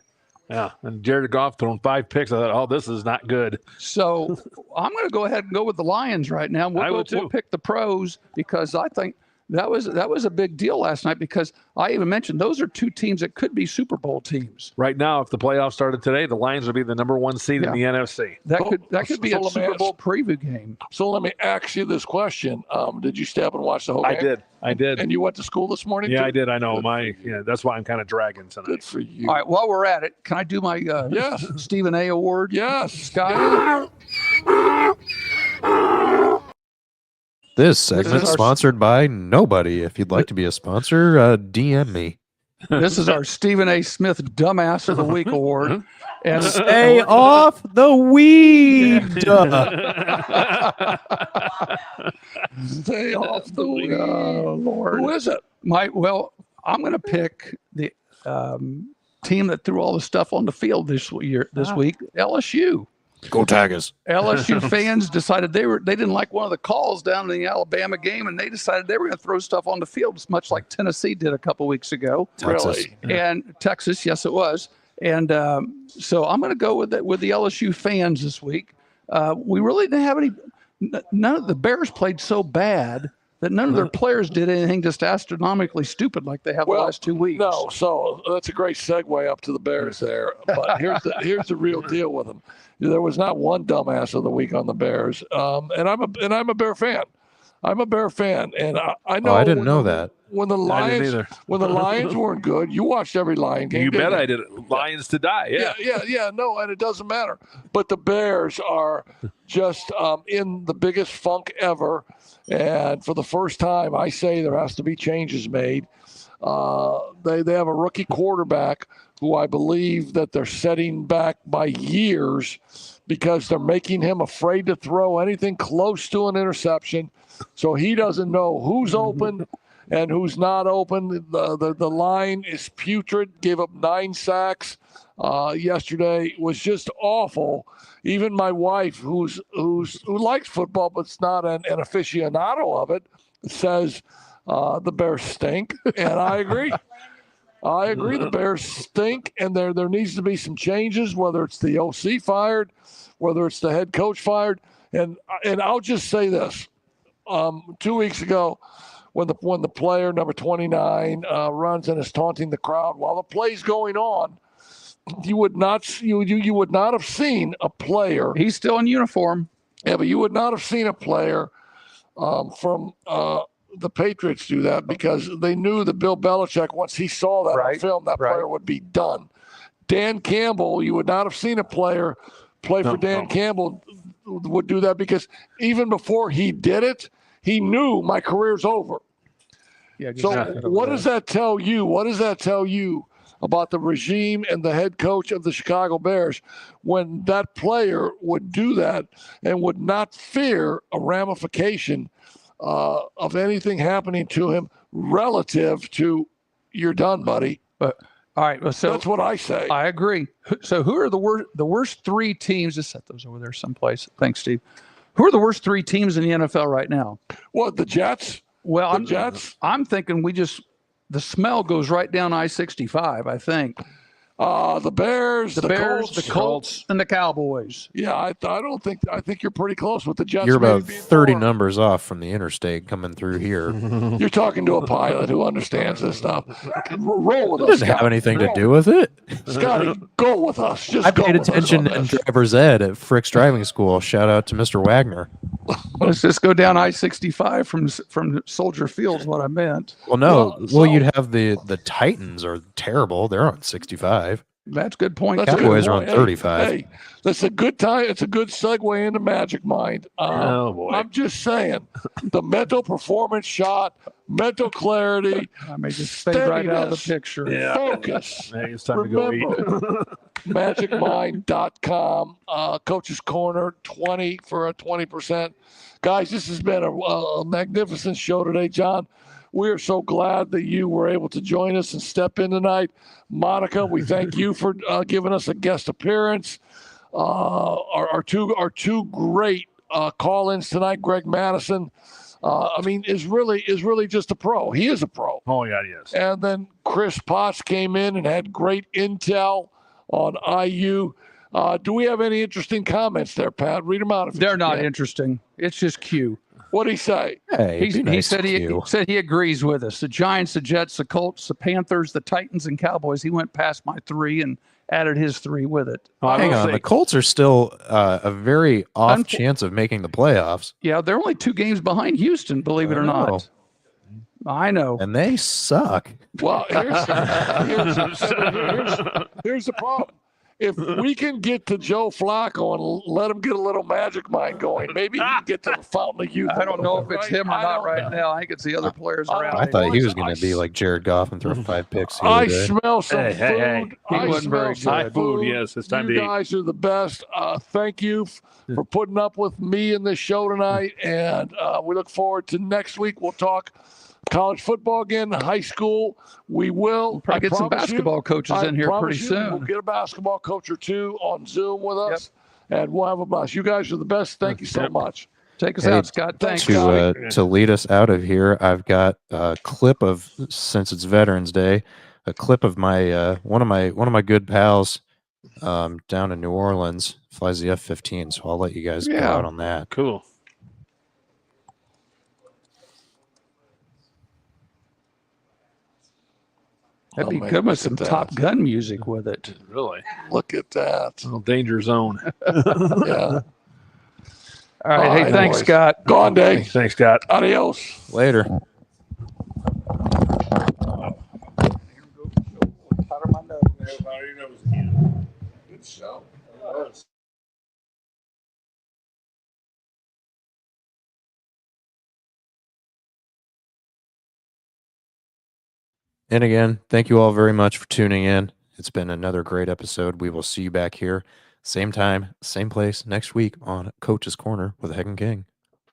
Yeah, and Jared Goff throwing 5 picks. I thought, oh, this is not good. So I'm going to go ahead and go with the Lions right now. We'll pick the pros because I think that was a big deal last night because I even mentioned those are 2 teams that could be Super Bowl teams. Right now, if the playoffs started today, the Lions would be the number 1 seed in the NFC. That could be a Super Bowl preview game. So let me ask you this question: did you stay up and watch the whole game? I did. And you went to school this morning? Yeah, too? I did. I know. That's why I'm kind of dragging tonight. Good for you. All right, while we're at it, can I do my Stephen A. Award? Yes, Scott. This segment is sponsored by nobody. If you'd like to be a sponsor, DM me. This is our Stephen A. Smith Dumbass of the Week Award. And stay off the weed. Stay off the weed. Oh, Lord. Who is it? I'm going to pick the team that threw all the stuff on the field this week, LSU. Go Tigers. LSU fans decided they didn't like one of the calls down in the Alabama game, and they decided they were going to throw stuff on the field, much like Tennessee did a couple weeks ago. Texas. Really? And Texas, yes, it was. And so I'm going to go with the LSU fans this week. We really didn't have any. None of the Bears played so bad that none of their players did anything just astronomically stupid like they have the last 2 weeks. No, so that's a great segue up to the Bears there. But here's the real deal with them. There was not one dumbass of the week on the Bears, and I'm a Bear fan. I'm a Bear fan, and I know. Oh, I didn't know that. When the Lions weren't good, you watched every Lion game. You bet I did. Lions to die. Yeah. No, and it doesn't matter. But the Bears are just in the biggest funk ever, and for the first time, I say there has to be changes made. They have a rookie quarterback who I believe that they're setting back by years because they're making him afraid to throw anything close to an interception. So he doesn't know who's open and who's not open. The line is putrid. Gave up 9 sacks yesterday. Was just awful. Even my wife, who likes football but's not an aficionado of it, says the Bears stink, and I agree. I agree. The Bears stink, and there needs to be some changes. Whether it's the OC fired, whether it's the head coach fired, and I'll just say this: 2 weeks ago, when the player number 29 runs and is taunting the crowd while the play's going on, you would not have seen a player. He's still in uniform. Yeah, but you would not have seen a player from the Patriots do that because they knew that Bill Belichick, once he saw that on film, that player would be done. Dan Campbell, you would not have seen a player play for Dan Campbell would do that because even before he did it, he knew my career's over. Yeah. So what does that tell you? What does that tell you about the regime and the head coach of the Chicago Bears when that player would do that and would not fear a ramification of anything happening to him relative to you're done, buddy? But all right, well, so that's what I say. I agree. So who are the worst 3 teams? Just set those over there someplace. Thanks, Steve. Who are the worst 3 teams in the NFL right now? What, the Jets? Well, Jets? I'm thinking the smell goes right down I-65, I think. The Bears, The Bears, Colts. the Colts, and the Cowboys. Yeah, I think you're pretty close with the Jets. You're about maybe being 30 more. numbers off from the interstate coming through here. You're talking to a pilot who understands this stuff. Roll with It us, doesn't have Scotty. anything to do with it. Scotty, go with us. Just I go paid with us attention on in this. driver's ed at Frick's Driving School. Shout out to Mr. Wagner. Let's just go down I-65 from Soldier Field is what I meant. Well, no. Well, so- You'd have the Titans are terrible. They're on 65. That's a good point. That's a good Cowboys are on point. 35. Hey, that's a good time. It's a good segue into Magic Mind. Oh, boy. I'm just saying, the mental performance shot, mental clarity, I may just fade right out of the steadiness, picture. Yeah. focus. Hey, it's time to go eat. Remember, magicmind.com, Coach's Corner, 20 for a 20%. Guys, this has been a magnificent show today, John. We are so glad that you were able to join us and step in tonight. Monica, we thank you for giving us a guest appearance. Our two great call-ins tonight, Greg Madison, is really just a pro. He is a pro. Oh, yeah, yes. And then Chris Potts came in and had great intel on IU. Do we have any interesting comments there, Pat? Read them out. If They're you not can. interesting. It's just Q. What'd he say? Hey, be He nice said to he you. said he agrees with us. The Giants, the Jets, the Colts, the Panthers, the Titans, and Cowboys. He went past my 3 and added his 3 with it. Hang on. The Colts are still a very off chance of making the playoffs. Yeah, they're only 2 games behind Houston, believe it or not. I know. And they suck. Well, here's the problem. If we can get to Joe Flacco and let him get a little magic mind going, maybe he can get to the fountain of youth. I don't know if it's him or not right now. I think it's the other players around. I thought he was going I to be like Jared Goff and throw 5 picks. The I other day. smell some Hey, food. hey, hey. He I wasn't smell very some good. Food, yes, it's time you to eat. guys are the best. Thank you for putting up with me in this show tonight, and we look forward to next week. We'll talk college football again, high school. We will. We'll probably get some basketball coaches in here pretty soon. We'll get a basketball coach or 2 on Zoom with us, and we'll have a blast. You guys are the best. Thank you so much. Take us Hey, out, Scott. Thanks. To lead us out of here, I've got a clip of, since it's Veterans Day, a clip of my one of my good pals down in New Orleans flies the F-15. So I'll let you guys go out on that. Cool. That'd be man, good with look some at that. Top Gun music with it. Really? Look at that. Little danger zone. Yeah. All right. Hey, right, thanks, boys. Scott. Gone day. Thanks, Scott. Adios. Later. Good show. And again, thank you all very much for tuning in. It's been another great episode. We will see you back here, same time, same place next week on Coach's Corner with Heck and King.